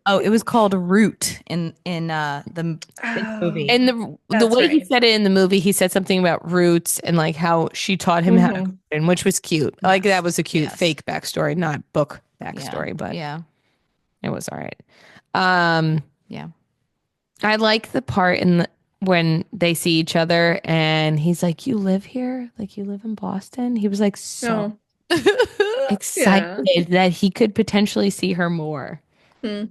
Oh, it was called Root in the movie. And the That's way he right. said it in the movie, he said something about roots and like how she taught him how to garden, which was cute. Like that was a cute fake backstory, not book backstory, but yeah. it was all right. Yeah. I like the part in when they see each other and he's like, "You live here? Like you live in Boston?" He was like so excited that he could potentially see her more. So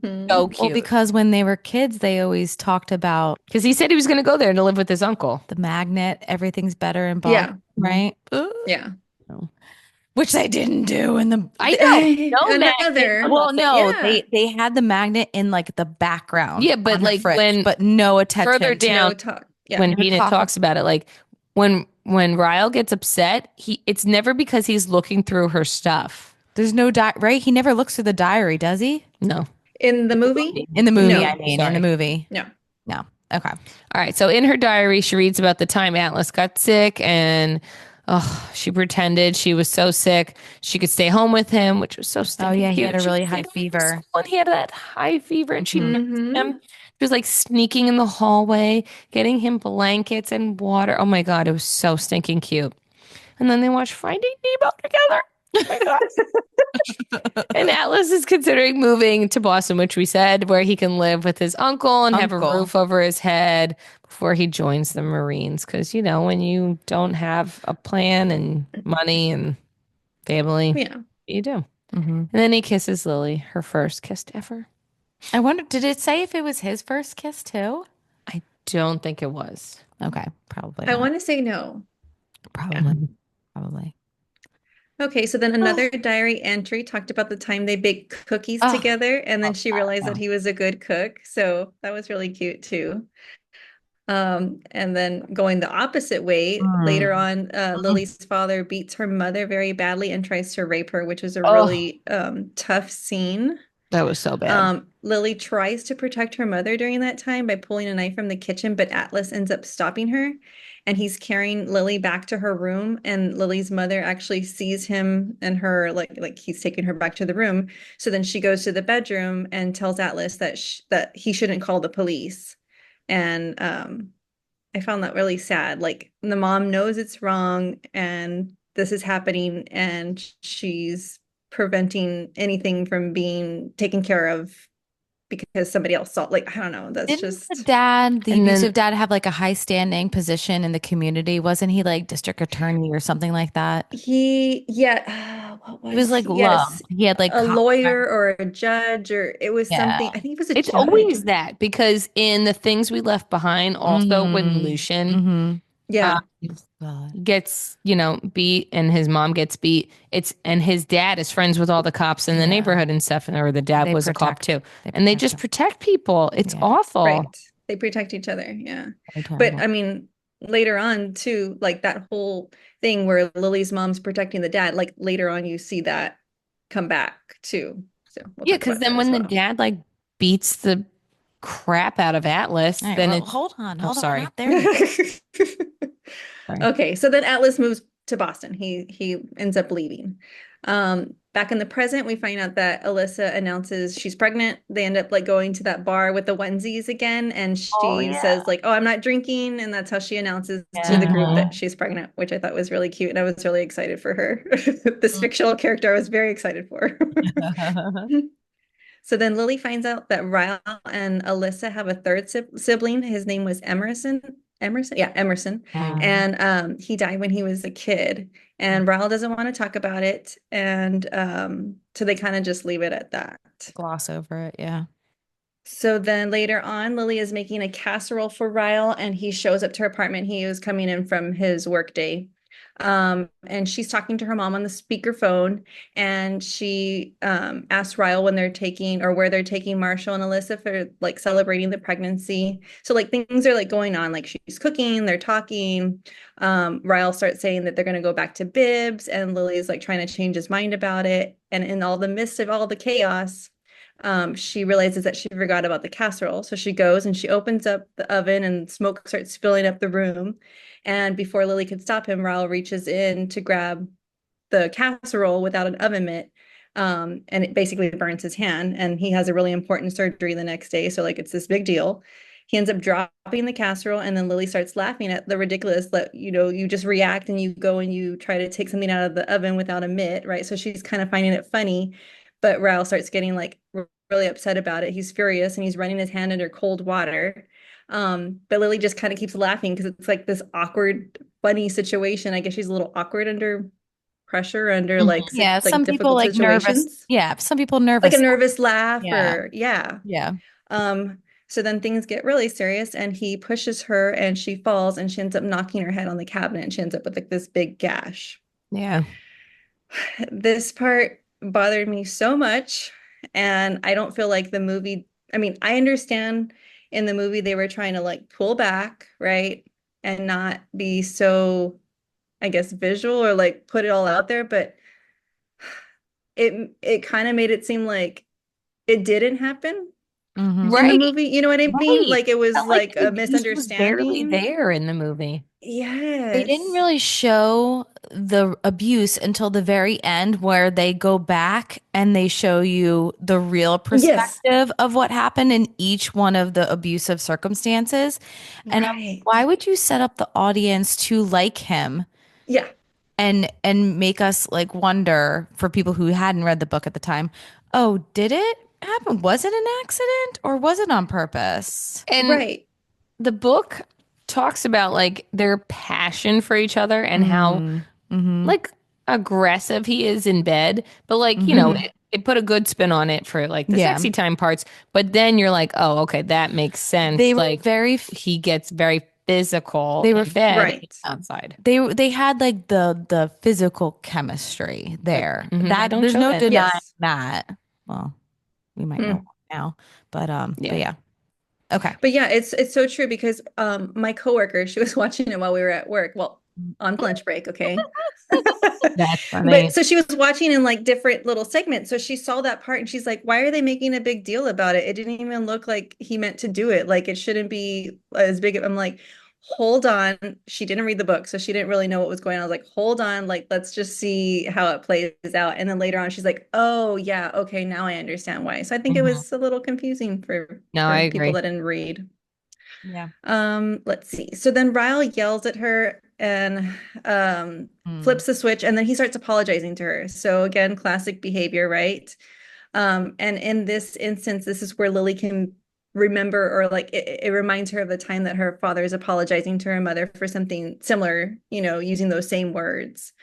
cute. Well, because when they were kids, they always talked about Because he said he was going to go there to live with his uncle. the magnet. Everything's better in Boston, right? Yeah. Which they didn't do in the. I know. Another. Well, no, Yeah. they had the magnet in like the background. Yeah, but on the like fridge, when but no attention. further to- down, No talk. Yeah. when Never Venus talk- talks about it, like when Ryle gets upset, it's never because he's looking through her stuff. There's no right. He never looks through the diary, does he? No. In the movie? In the movie, No. I mean, Sorry. in the movie. No. No. Okay. All right. So in her diary, she reads about the time Atlas got sick and she pretended she was so sick she could stay home with him, which was so stinking Oh yeah, he cute. had a She really stayed high home from fever. school, and he had that high fever and she nursed Mhm. him. She was like sneaking in the hallway, getting him blankets and water. Oh my God, it was so stinking cute. And then they watched Finding Nemo together. Oh my God. And Atlas is considering moving to Boston, which we said, where he can live with his uncle and have a Uncle. roof over his head before he joins the Marines. Because, you know, when you don't have a plan and money and family, Yeah. you do. Mm-hmm. And then he kisses Lily, her first kiss ever. I wonder, did it say if it was his first kiss too? I don't think it was. Okay, probably. I not. want to say no. Probably. Probably. Okay, so then another diary entry talked about the time they baked cookies Oh, together, and then she realized wow. that he was a good cook. So that was really cute too. And then going the opposite way, later on, Lily's father beats her mother very badly and tries to rape her, which was a really tough scene. That was so bad. Lily tries to protect her mother during that time by pulling a knife from the kitchen, but Atlas ends up stopping her, and he's carrying Lily back to her room, and Lily's mother actually sees him and her like he's taking her back to the room. So then she goes to the bedroom and tells Atlas that that he shouldn't call the police. And I found that really sad. Like the mom knows it's wrong and this is happening, and she's preventing anything from being taken care of because somebody else saw. Like, I don't know. That's Didn't just the dad, the And then- abusive dad, have like a high standing position in the community? Wasn't he like district attorney or something like that? what was He was like loved. He had like a lawyer or a judge, or it was something. I think it was a It's judge. always that because in the things we left behind, also with Lucian, Yeah. God. gets, beat and his mom gets beat. And his dad is friends with all the cops in the Yeah. neighborhood and stuff, or the dad They was a cop protect. too. They And they protect just them. protect people. It's Yeah. awful. Right. They protect each other. Yeah. Really But terrible. I mean, later on too, like that whole thing where Lily's mom's protecting the dad, like later on you see that come back too. So we'll Yeah, talk because about then that as when the well. dad like beats the crap out of All Atlas, right. then Well, it's hold on. oh Hold on. We're sorry. not there yet. Sorry. Okay, so then Atlas moves to Boston. He ends up leaving. Back in the present, we find out that Alyssa announces she's pregnant. They end up like going to that bar with the onesies again, and Oh she yeah. says like, "Oh, I'm not drinking," and that's how she announces to the Yeah. group that Mhm. she's pregnant, which I thought was really cute, and I was really excited for her. This fictional character, I was very excited for. So then Lily finds out that Ryle and Alyssa have a third sibling. His name was Emerson. Emerson? Yeah, Emerson. Mm. And he died when he was a kid. And Ryle doesn't want to talk about it. And so they kind of just leave it at that. Gloss over it. Yeah. So then later on, Lily is making a casserole for Ryle, and he shows up to her apartment. He was coming in from his work day. And she's talking to her mom on the speakerphone, and she asks Ryle when they're taking or where they're taking Marshall and Alyssa for like celebrating the pregnancy. So like things are like going on, like she's cooking, they're talking. Ryle starts saying that they're going to go back to Bibbs, and Lily's like trying to change his mind about it. And in all the midst of all the chaos, she realizes that she forgot about the casserole. So she goes and she opens up the oven and smoke starts spilling up the room. And before Lily could stop him, Raul reaches in to grab the casserole without an oven mitt. And it basically burns his hand. And he has a really important surgery the next day. So, like, it's this big deal. He ends up dropping the casserole, and then Lily starts laughing at the ridiculous that, you just react and you go and you try to take something out of the oven without a mitt, right? So she's kind of finding it funny. But Raul starts getting like really upset about it. He's furious and he's running his hand under cold water. But Lily just kind of keeps laughing because it's like this awkward, funny situation. I guess she's a little awkward under pressure, under Mhm. Yeah. like Some people difficult like nervous. situations. Yeah. Some people Like a nervous. nervous laugh Yeah. or yeah. Yeah. Um, so then things get really serious and he pushes her and she falls and she ends up knocking her head on the cabinet and she ends up with like this big gash. Yeah. This part bothered me so much, and I don't feel like the movie, I mean, I understand in the movie they were trying to like pull back, right? And not be so, I guess, visual or like put it all out there, but it kind of made it seem like it didn't happen Hmm. in the Right. movie. You know what I mean? Right. Like it was Felt like like the a abuse was barely misunderstanding. there in the movie. They didn't Yes. really show the abuse until the very end, where they go back and they show you the real Yes. perspective of what happened in each one of the abusive circumstances. And Right. why would you set up the audience to like him Yeah. and make us like wonder, for people who hadn't read the book at the time, oh, did it happen? Was it an accident or was it on purpose? And Right. the book talks about like their passion for each other and how Mm, mm-hmm, like aggressive he is in bed, but like, mm-hmm. it put a good spin on it for like the Yeah. sexy time parts, but then you're like, oh, okay, that makes sense. They were Like he gets very physical they were in bed and Right. outside. they had like the physical chemistry there. They That don't there's show no that. denying Yes. that. Well, we might know Mm. now, but Yeah. yeah. Okay. But yeah, it's so true because my coworker, she was watching it while we were at work. Well, on lunch break, okay. That's But funny. so she was watching in like different little segments. So she saw that part and she's like, why are they making a big deal about it? It didn't even look like he meant to do it. Like it shouldn't be as big. I'm like, hold on. She didn't read the book, so she didn't really know what was going on. I was like, hold on, like let's just see how it plays out. And then later on, she's like, oh yeah, okay, now I understand why. So I think it Mhm. was a little confusing for No, I people agree. that didn't read. Yeah. Let's see. So then Ryle yells at her and Mm. flips the switch, and then he starts apologizing to her. So again, classic behavior, right? And in this instance, this is where Lily can remember, or like it reminds her of the time that her father is apologizing to her mother for something similar, using those same words.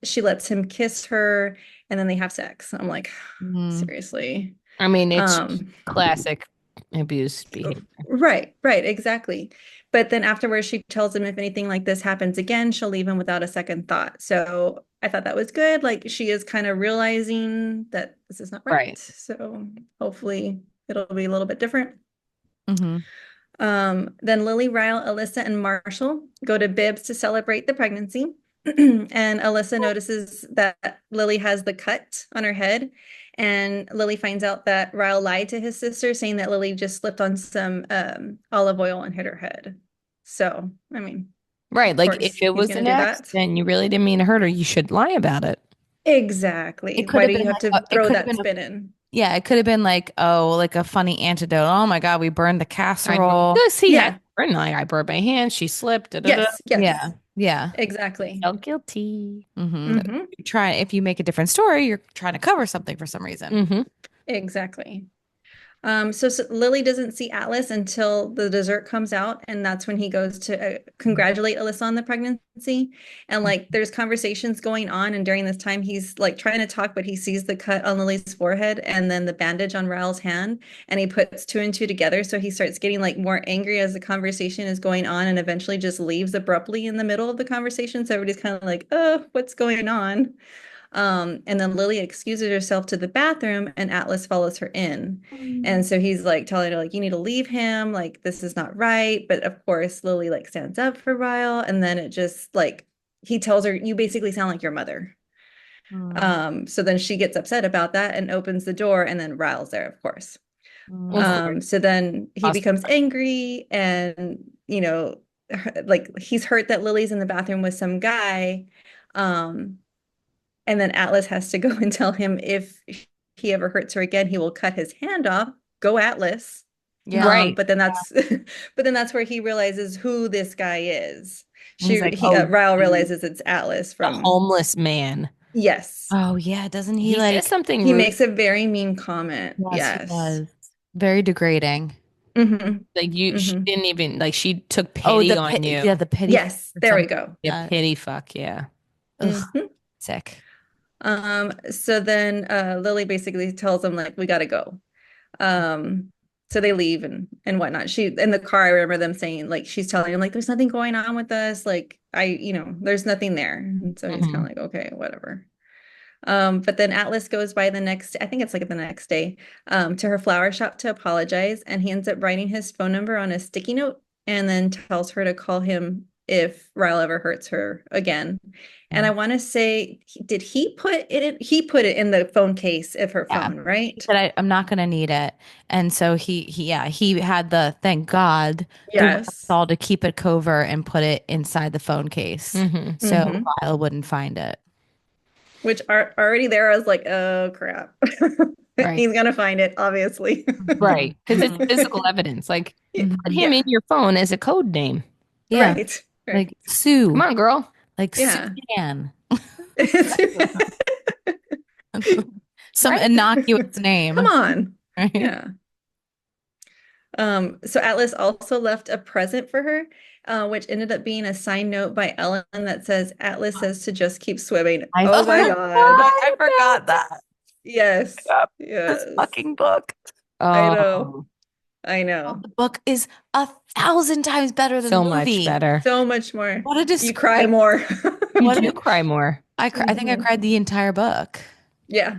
She lets him kiss her, and then they have sex. I'm like, Mm. seriously. I mean, it's Um, classic abuse behavior. Right, exactly. But then afterwards, she tells him if anything like this happens again, she'll leave him without a second thought. So I thought that was good. Like she is kind of realizing that this is not right. Right. So hopefully it'll be a little bit different. Mm-hmm. Then Lily, Ryle, Alyssa, and Marshall go to Bibbs to celebrate the pregnancy. And Alyssa notices that Lily has the cut on her head. And Lily finds out that Ryle lied to his sister, saying that Lily just slipped on some olive oil and hit her head. So, I mean, Right. of Like if course, it he's was going an to do that. accident, you really didn't mean to hurt her, you should lie about it. Exactly. It could Why have do been you have like to it throw could have that been spin in? yeah, it could have been like, oh, like a funny antidote. Oh my God, we burned the casserole. This he had Yeah. written like I burned my hand, she slipped. Da, da, da. Yes. Yeah, Yes. yeah. Exactly. Felt guilty. Mm-hmm. Hmm. If you make a different story, you're trying to cover something for some reason. Mm-hmm. Exactly. So Lily doesn't see Atlas until the dessert comes out, and that's when he goes to congratulate Alyssa on the pregnancy. And like, there's conversations going on, and during this time, he's like trying to talk, but he sees the cut on Lily's forehead and then the bandage on Ryle's hand, and he puts two and two together. So he starts getting like more angry as the conversation is going on, and eventually just leaves abruptly in the middle of the conversation. So everybody's kind of like, "Oh, what's going on?" And then Lily excuses herself to the bathroom and Atlas follows her in. And so he's like telling her, like, you need to leave him, like this is not right. But of course, Lily like stands up for Ryle, and then it just like he tells her, you basically sound like your mother. Mm. So then she gets upset about that and opens the door, and then Ryle's there, of course. Of Mm. course. So then he Awesome. becomes angry and, like he's hurt that Lily's in the bathroom with some guy. And then Atlas has to go and tell him if he ever hurts her again, he will cut his hand off. Go Atlas. Yeah. Right. But then that's but then that's where he realizes who this guy is. And he's like, He oh, Ryle realizes it's Atlas The from homeless man. yes. oh yeah, doesn't he He says like something He rude. makes a very mean comment. yes, he Yes. does. Very degrading. Hmm. Like she Hmm. didn't even like she took Oh, pity on you. yeah, the pity Yes, or there we something go. like Yeah, that. pity fuck, yeah. Ugh, Hmm. sick. So then Lily basically tells him like we gotta go. Um, so they leave and whatnot. She in the car, I remember them saying like she's telling him like there's nothing going on with us. Like there's nothing there. And so he's kind Mhm. of like, okay, whatever. But then Atlas goes by the next, I think it's like the next day, to her flower shop to apologize, and he ends up writing his phone number on a sticky note and then tells her to call him if Ryle ever hurts her again. And I want to say, did he put it in? He put it in the phone case of her Yeah. phone, He right? said I'm not gonna need it. And so he had the thank God the Yes. wherewithal to keep it covert and put it inside the phone case Mhm. so Hmm. Lyle wouldn't find it. Which are already there. I was like, oh crap. Right. He's gonna find it, obviously. Right. Because it's Mhm. physical evidence. Like put him Yeah, in your phone as a code name. Yeah. right. Right. Like Come Sue. on, girl. Like Yeah. Suzanne. Some Right? innocuous Come name. on. Right? Yeah. So Atlas also left a present for her, which ended up being a signed note by Ellen that says, Atlas says to just keep swimming. I Oh my forgot. God. I forgot that. Yes. Yep. This Yes. fucking book. I know. Oh, I Oh, know. the book is 1,000 times better than so the much movie. better. So much more. What a You cry disgrace. more. You What do a, cry more. I think I Mhm. cried the entire book. Yeah.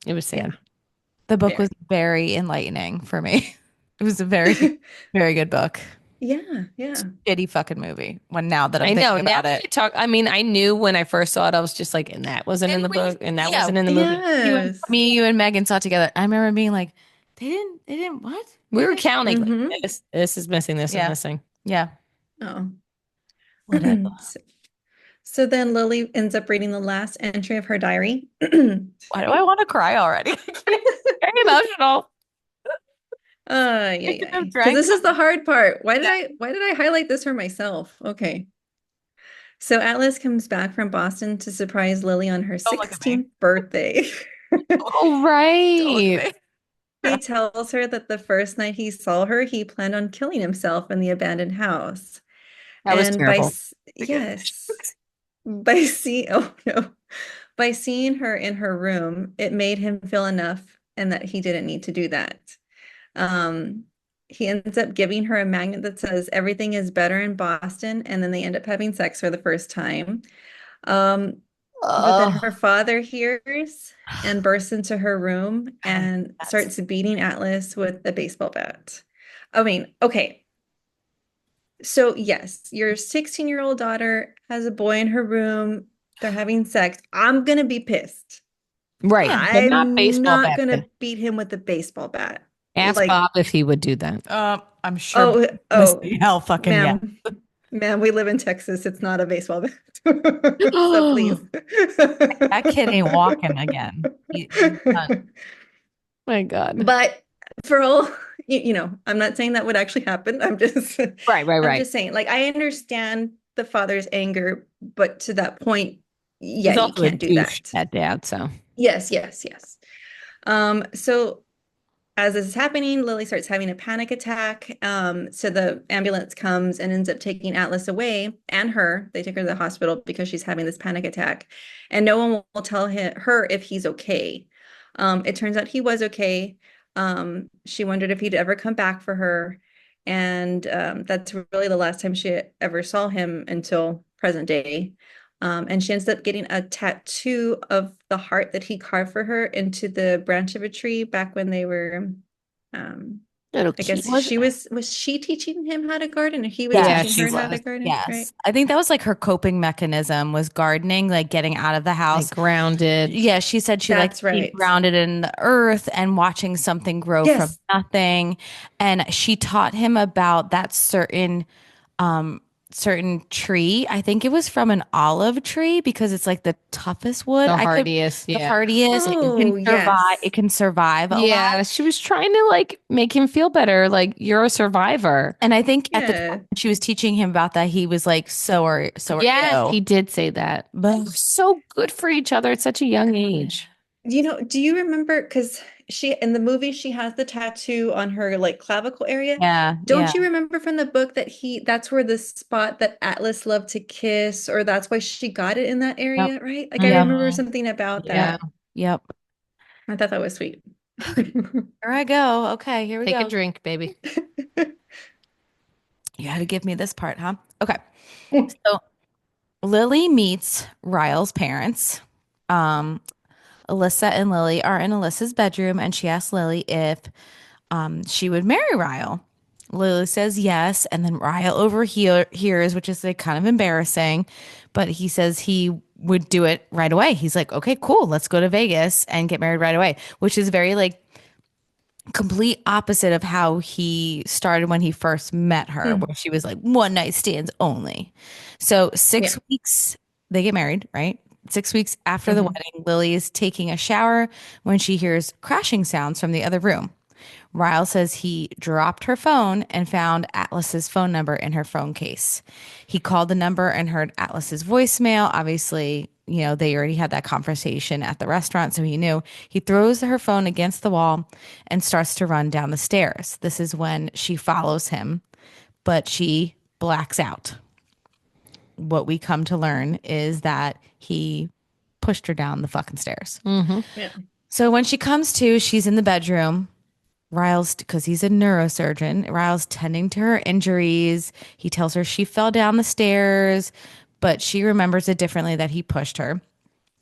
It was Yeah. sad. The book was Very. very enlightening for me. It was a very, very good book. Yeah. Yeah. Shitty fucking movie. When now that I'm I know. thinking Now about that it. you talk, I mean, I knew when I first saw it, I was just like, and that wasn't in And the book, and that yeah, wasn't in the movie. Yes. you and Megan saw it together. I remember being like, they didn't what? We were Really? counting like Hmm. this is missing, this is Yeah, missing. yeah. Oh. Whatever. So, so then Lily ends up reading the last entry of her diary. Why do I want to cry already? Very emotional. Yeah, I could yeah. have Because drank this is the something. hard part. Why did I highlight this for myself? Okay. So Atlas comes back from Boston to surprise Lily on her Don't look at me. 16th birthday. Oh, Don't look right. at He me. tells her that the first night he saw her, he planned on killing himself in the abandoned house. That was And terrible. yes, by see oh no, by seeing her in her room, it made him feel enough and that he didn't need to do that. Um, he ends up giving her a magnet that says everything is better in Boston, and then they end up having sex for the first time. Um, but then her Oh, father hears and bursts into her room God, and that's starts beating Atlas with a baseball bat. I mean, okay. So yes, your 16-year-old daughter has a boy in her room. They're having sex. I'm gonna be pissed. right. yeah. But not I'm baseball not bat. gonna beat him with a baseball bat. Ask Like, Bob if he would do that. I'm sure oh, gonna oh, say hell fucking yeah. ma'am, ma'am, we live in Texas. It's not a baseball bat. So please. Oh That kid ain't walking again. He's done. my God. But for all, I'm not saying that would actually happen. Right, right, I'm right. just saying, like, I understand the father's anger, but to that point, yeah, He's you also a can't do douche, that. that dad. So Yes, yes, yes. So as this is happening, Lily starts having a panic attack. So the ambulance comes and ends up taking Atlas away and her. They take her to the hospital because she's having this panic attack, and no one will tell her if he's okay. It turns out he was okay. She wondered if he'd ever come back for her, and that's really the last time she ever saw him until present day. And she ends up getting a tattoo of the heart that he carved for her into the branch of a tree back when they were, um, little I kid guess was she teaching him how to garden or he was Yeah, Yeah, teaching she her she how to was. was garden, right? Yes. I think that was like her coping mechanism was gardening, like getting out of the like house. grounded. Yeah, she said she liked That's being right. grounded in the earth and watching something grow from Yes. nothing. And she taught him about that um certain tree. I think it was from an olive tree because it's like the toughest wood. The I could hardiest. the Yeah. hardiest. Oh, yes. It can survive a lot. Yeah. She was trying to like make him feel better. Like you're a survivor. And I think at the time Yeah. when she was teaching him about that, he was like, so are Yes, you. he did say that. They But were so good for each other at such a young age. Do you remember, because she in the movie she has the tattoo on her like clavicle area. yeah, yeah. Don't you remember from the book that that's where the spot that Atlas loved to kiss, or that's why she got it in that Yep. area, right? Like I Yep. remember Mhm. something about Yeah. that. Yep. I thought that was sweet. Here I go. Okay, here we Take a go. drink, baby. You had to give me this part, huh? Okay. So Lily meets Ryle's parents. Um, Alyssa and Lily are in Alyssa's bedroom, and she asks Lily if she would marry Ryle. Lily says yes, and then Ryle hears, which is like kind of embarrassing, but he says he would do it right away. He's like, okay, cool, let's go to Vegas and get married right away, which is very like complete opposite of how he started when he first met her, Hmm. where she was like one night stands only. So Yeah. 6 weeks, they get married, right? 6 weeks after the Hmm. wedding, Lily is taking a shower when she hears crashing sounds from the other room. Ryle says he dropped her phone and found Atlas's phone number in her phone case. He called the number and heard Atlas's voicemail. Obviously, they already had that conversation at the restaurant, so he knew. He throws her phone against the wall and starts to run down the stairs. This is when she follows him, but she blacks out. What we come to learn is that he pushed her down the fucking stairs. Hmm. Yeah. So when she comes to, she's in the bedroom. Ryle's, because he's a neurosurgeon, Ryle's tending to her injuries. He tells her she fell down the stairs, but she remembers it differently that he pushed her.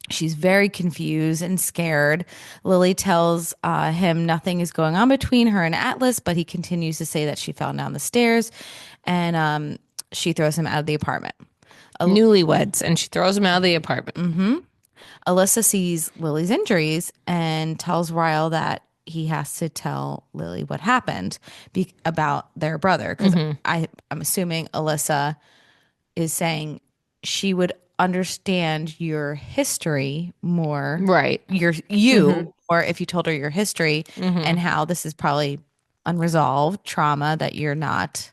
She's very confused and scared. Lily tells him nothing is going on between her and Atlas, but he continues to say that she fell down the stairs, and she throws him out of the apartment. Newlyweds, and she throws him out of the apartment. Alyssa sees Lily's injuries and tells Ryle that he has to tell Lily what happened about their brother. Because I'm assuming Alyssa is saying she would understand your history more, Right. Hmm. or if you told her your history Hmm. and how this is probably unresolved trauma that you're not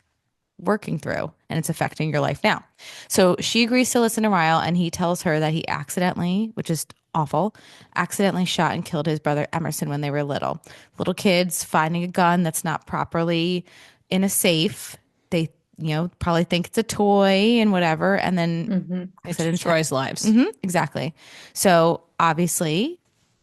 working through and it's affecting your life now. So she agrees to listen to Ryle and he tells her that he accidentally, which is awful, accidentally shot and killed his brother Emerson when they were little. Little kids finding a gun that's not properly in a safe. They, probably think it's a toy and whatever. And then Hmm. It accidents happen. destroys lives. Exactly. So obviously,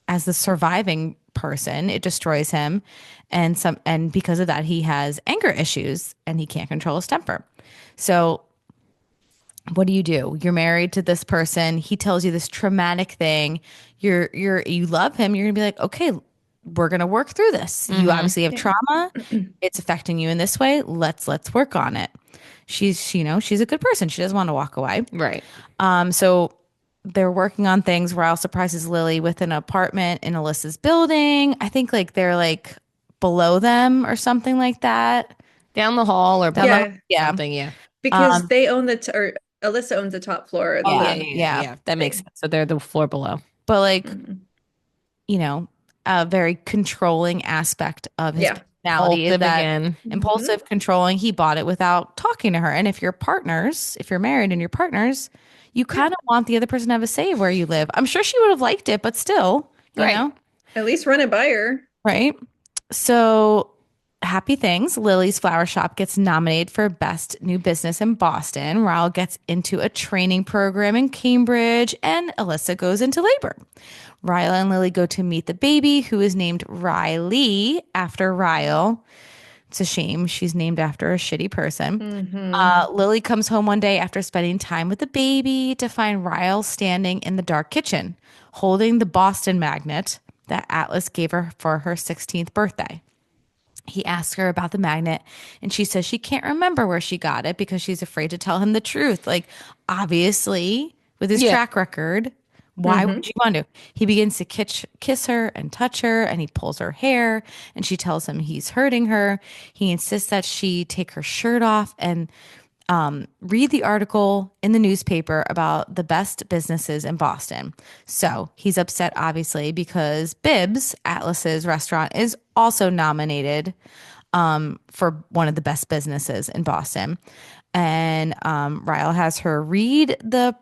as the surviving person. It destroys him. And because of that, he has anger issues and he can't control his temper. So what do? You're married to this person. He tells you this traumatic thing. You love him. You're gonna be like, okay, we're gonna work through this. You obviously have trauma. It's affecting you in this way. Let's work on it. She's a good person. She doesn't want to walk away. Right. So they're working on things. Ryle surprises Lily with an apartment in Alyssa's building. I think like they're like below them or something like that. Down the hall or Yeah. something. Yeah. Because they own or Alyssa owns the top floor of the Yeah. That makes sense. So they're the floor below. But like, a very controlling aspect of his personality is that impulsive, controlling. He bought it without talking to her. And if you're married and you're partners, you kind of want the other person to have a say of where you live. I'm sure she would have liked it, but still, you know, at least run it by her. Right. So happy things. Lily's flower shop gets nominated for best new business in Boston. Ryle gets into a training program in Cambridge and Alyssa goes into labor. Ryle and Lily go to meet the baby, who is named Riley after Ryle. It's a shame she's named after a shitty person. Lily comes home one day after spending time with the baby to find Ryle standing in the dark kitchen, holding the Boston magnet that Atlas gave her for her 16th birthday. He asks her about the magnet, and she says she can't remember where she got it because she's afraid to tell him the truth. Like, obviously, with his track record, why would you want to? He begins to kiss her and touch her, and he pulls her hair, and she tells him he's hurting her. He insists that she take her shirt off and read the article in the newspaper about the best businesses in Boston. So he's upset, obviously, because Bibbs, Atlas's restaurant, is also nominated for one of the best businesses in Boston. And Ryle has her read the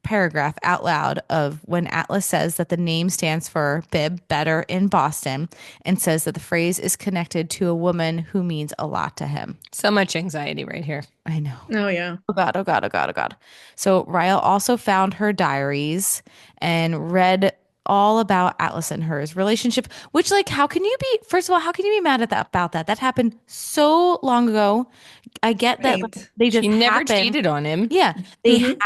paragraph out loud of when Atlas says that the name stands for Bib, better in Boston, and says that the phrase is connected to a woman who means a lot to him. So much anxiety right here. I know. Oh, yeah. Oh, God, oh, God, oh, God, oh, God. So Ryle also found her diaries and read all about Atlas and hers relationship, which, like, first of all, how can you be mad at that about that? That happened so long ago. I get that they just she never cheated on him. Yeah. They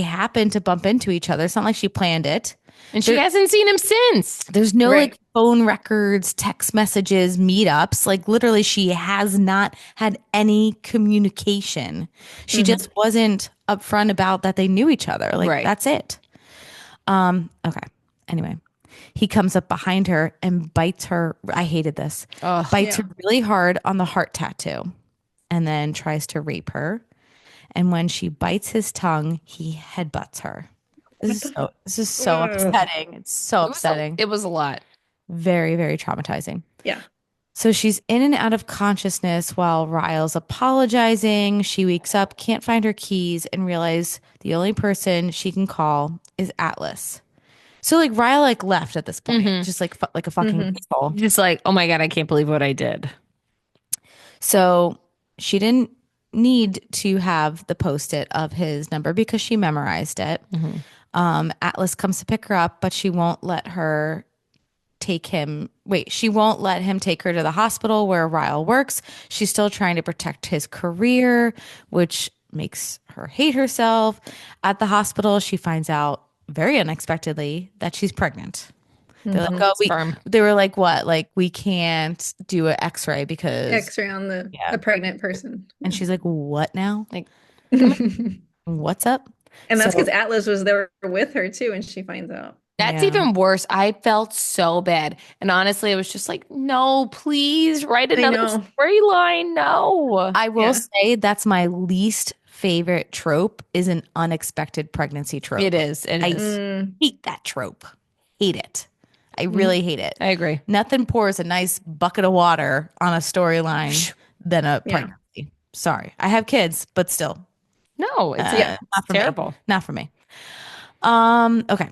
happened to bump into each other. It's not like she planned it. And she hasn't seen him since. There's no like phone records, text messages, meetups. Like literally she has not had any communication. She just wasn't upfront about that they knew each other. Like that's it. Okay. Anyway, he comes up behind her and bites her. I hated this. Bites her really hard on the heart tattoo and then tries to rape her. And when she bites his tongue, he headbutts her. This is so upsetting. It's so upsetting. It was a lot. Very, very traumatizing. Yeah. So she's in and out of consciousness while Ryle's apologizing. She wakes up, can't find her keys, and realizes the only person she can call is Atlas. So like Ryle like left at this point, just like a fucking asshole. Just like, oh my God, I can't believe what I did. So she didn't need to have the post-it of his number because she memorized it. Atlas comes to pick her up, but she won't let her she won't let him take her to the hospital where Ryle works. She's still trying to protect his career, which makes her hate herself. At the hospital, she finds out very unexpectedly that she's pregnant. They're like, they were like, what? Like, we can't do an x-ray because X-ray on a pregnant person. And she's like, what now? Like, what's up? And that's because Atlas was there with her too, and she finds out. That's even worse. I felt so bad. And honestly, it was just like, no, please write another storyline. No. I will say that's my least favorite trope is an unexpected pregnancy trope. It is. I hate that trope. Hate it. I really hate it. I agree. Nothing pours a nice bucket of water on a storyline than a pregnancy. Sorry. I have kids, but still. No, it's not terrible. Not for me. Okay.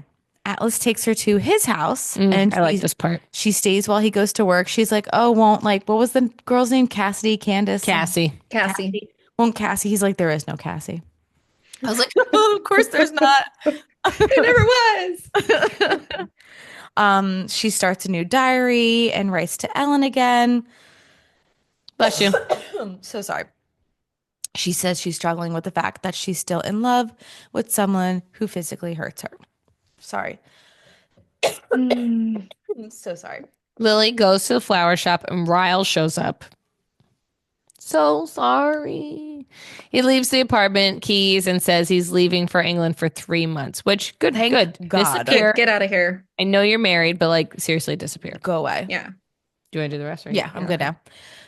Atlas takes her to his house and I like this part. She stays while he goes to work. She's like, oh, what was the girl's name? Cassie. Won't Cassie? He's like, there is no Cassie. I was like, oh, of course there's not. There never was. She starts a new diary and writes to Ellen again. Bless you. I'm so sorry. She says she's struggling with the fact that she's still in love with someone who physically hurts her. Sorry. I'm so sorry. Lily goes to the flower shop and Ryle shows up. So sorry. He leaves the apartment keys and says he's leaving for England for 3 months, which good, Thank good. God. Disappear. Get out of here. I know you're married, but like seriously disappear. Go away. Yeah. Do you want to do the rest? Or Yeah, I'm good now.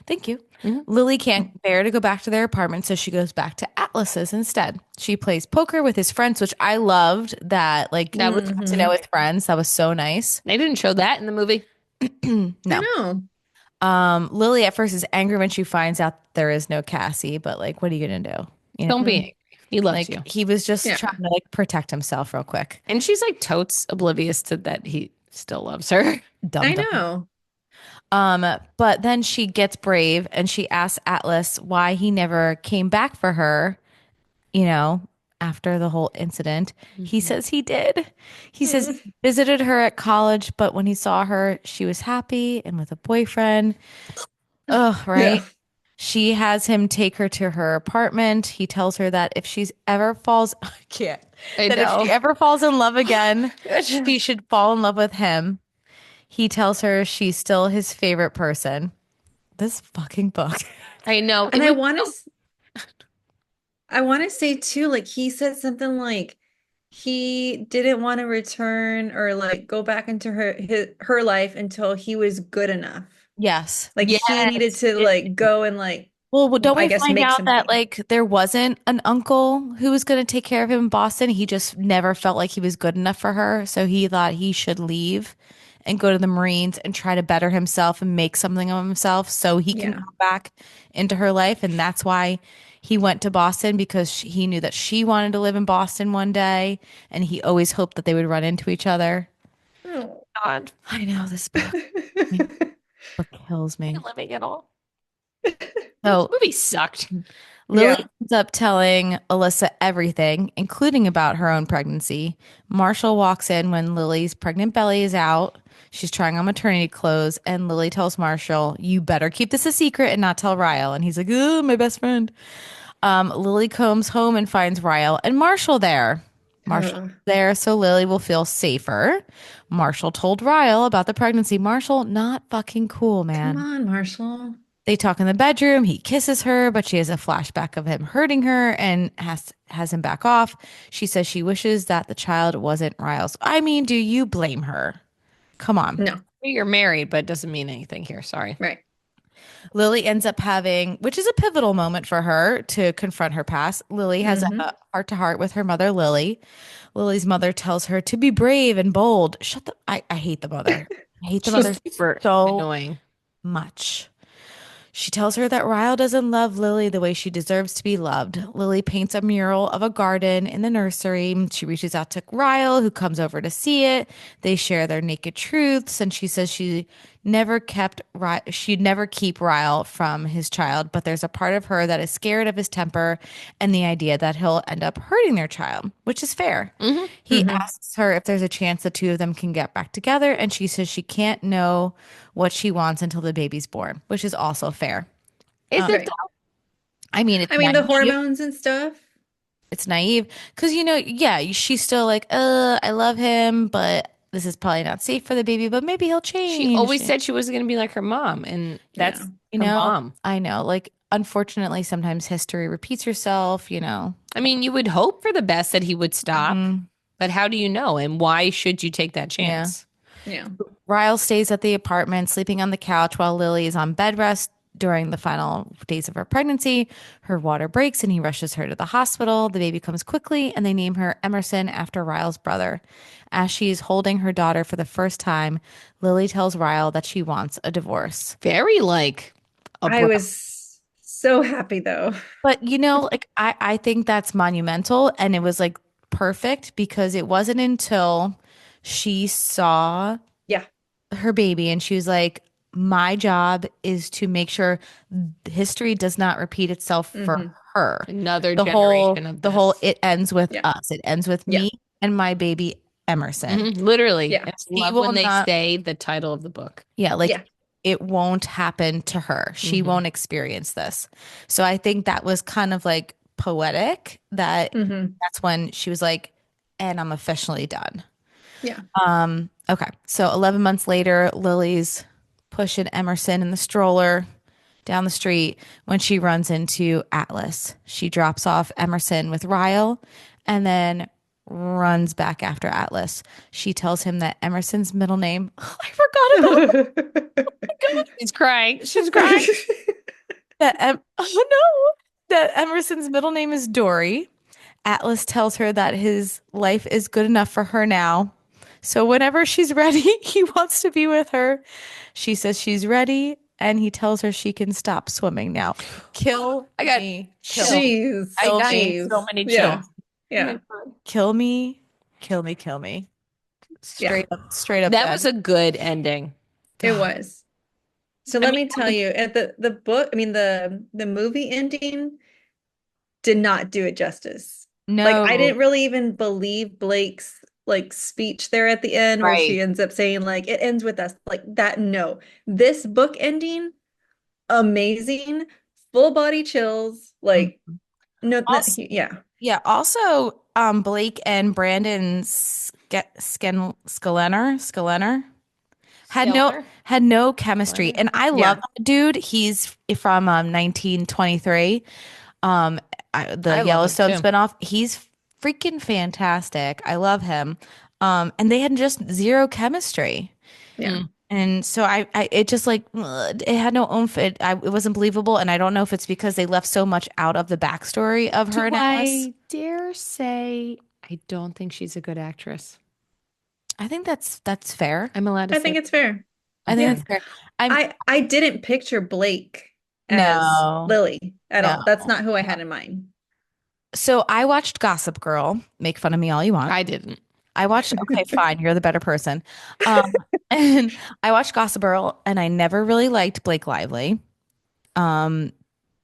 Thank you. Mhm. Lily can't bear to go back to their apartment, so she goes back to Atlas's instead. She plays poker with his friends, which I loved that, like, That was to know his friends. That was so nice. They didn't show that in the movie. No. I know. Lily at first is angry when she finds out there is no Cassie, but like, what are you gonna do? You know, Don't be angry. He loves like you. he was just Yeah. trying to like protect himself real quick. And she's like totes oblivious to that he still loves her. Dumb, I dumb. know. But then she gets brave and she asks Atlas why he never came back for her, you know, after the whole incident. He says he did. He says he visited her at college, but when he saw her, she was happy and with a boyfriend. Oh, right. Yeah. She has him take her to her apartment. He tells her that if she's ever falls, I can't. I That know. if she ever falls in love again, she should fall in love with him. He tells her she's still his favorite person. This fucking book. I know. And It I was want so- to I want to say too, like he said something like he didn't want to return or like go back into her life until he was good enough. Yes. Like he needed to like go and like Well, don't I we guess find make out that something. like there wasn't an uncle who was going to take care of him in Boston? He just never felt like he was good enough for her, so he thought he should leave and go to the Marines and try to better himself and make something of himself so he can Yeah. go back into her life, and that's why he went to Boston because he knew that she wanted to live in Boston one day, and he always hoped that they would run into each other. Oh. God. I know this book kills me. I'm living it all. So Movie sucked. Lily Yeah. ends up telling Alyssa everything, including about her own pregnancy. Marshall walks in when Lily's pregnant belly is out. She's trying on maternity clothes, and Lily tells Marshall, "You better keep this a secret and not tell Ryle." And he's like, "Oh, my best friend." Lily comes home and finds Ryle and Marshall there. Marshall Ugh. there, so Lily will feel safer. Marshall told Ryle about the pregnancy. Marshall, not fucking cool, man. Come on, Marshall. They talk in the bedroom. He kisses her, but she has a flashback of him hurting her and has him back off. She says she wishes that the child wasn't Ryle's. I mean, do you blame her? Come on. No. You're married, but it doesn't mean anything here. Sorry. Right. Lily ends up having, which is a pivotal moment for her to confront her past. Lily has a heart to heart with her mother, Lily. Lily's mother tells her to be brave and bold. Shut the, I hate the mother. I hate the mother Super so annoying. much. She tells her that Ryle doesn't love Lily the way she deserves to be loved. Lily paints a mural of a garden in the nursery. She reaches out to Ryle, who comes over to see it. They share their naked truths, and she says she'd never keep Ryle from his child, but there's a part of her that is scared of his temper and the idea that he'll end up hurting their child, which is fair. He asks her if there's a chance the two of them can get back together, and she says she can't know what she wants until the baby's born, which is also fair. Is it Right. though? I mean, it's I mean, the naive. hormones and stuff. It's naive because she's still like, I love him, but this is probably not safe for the baby. But maybe he'll change. She always said she was going to be like her mom, and that's Yeah. her mom. I know. Like, unfortunately, sometimes history repeats herself. I mean, you would hope for the best that he would stop, Mm-hmm. but how do you know? And why should you take that chance? Yeah. Ryle stays at the apartment, sleeping on the couch while Lily is on bed rest during the final days of her pregnancy. Her water breaks and he rushes her to the hospital. The baby comes quickly and they name her Emerson after Ryle's brother. As she is holding her daughter for the first time, Lily tells Ryle that she wants a divorce. Very like I was so happy though. But like I think that's monumental, and it was like perfect because it wasn't until she saw Yeah. her baby and she was like, my job is to make sure history does not repeat itself for her. another The whole generation of the whole this. it ends with Yeah. us. It ends with Yeah. me and my baby Emerson. Literally. Yeah. And I He love will when they not- say the title of the book. Yeah, like Yeah. it won't happen to her. She won't experience this. So I think that was kind of like poetic that Hmm. that's when she was like, and I'm officially done. Yeah. Okay. So 11 months later, Lily's pushing Emerson in the stroller down the street when she runs into Atlas. She drops off Emerson with Ryle and then runs back after Atlas. She tells him that Emerson's middle name, I forgot about She's crying. She's crying. that. Oh no, that Emerson's middle name is Dory. Atlas tells her that his life is good enough for her now. So whenever she's ready, he wants to be with her. She says she's ready, and he tells her she can stop swimming now. Kill I got me. Jeez. I got Jeez. so many Yeah. chills. Yeah. Kill me. Kill me. Kill me. Yeah. Straight up That dead. was a good ending. It was. So let me tell you, at the book, I mean the movie ending did not do it justice. Like I No. didn't really even believe Blake's like speech there at the end where she Right. ends up saying like it ends with us. Like that, no. This book ending, amazing, full body chills. Like no, Also, yeah. yeah. Also, Blake and Brandon Skelener Skelner? had no chemistry, and I love Yeah. that dude. He's from 1923, um, the I love him Yellowstone too. spinoff. He's freaking fantastic. I love him. And they had just zero chemistry. Yeah. And so it just like it had no oomph. It wasn't believable, and I don't know if it's because they left so much out of the backstory of her and Alice. I dare say I don't think she's a good actress. I think that's fair. I'm allowed to I say think it's fair. I think Yeah. that's fair. I'm I didn't picture Blake as no, Lily at no. all. That's not who I had in mind. So I watched Gossip Girl. Make fun of me all you want. I didn't. I watched. Okay, fine. You're the better person. And I watched Gossip Girl, and I never really liked Blake Lively. Um,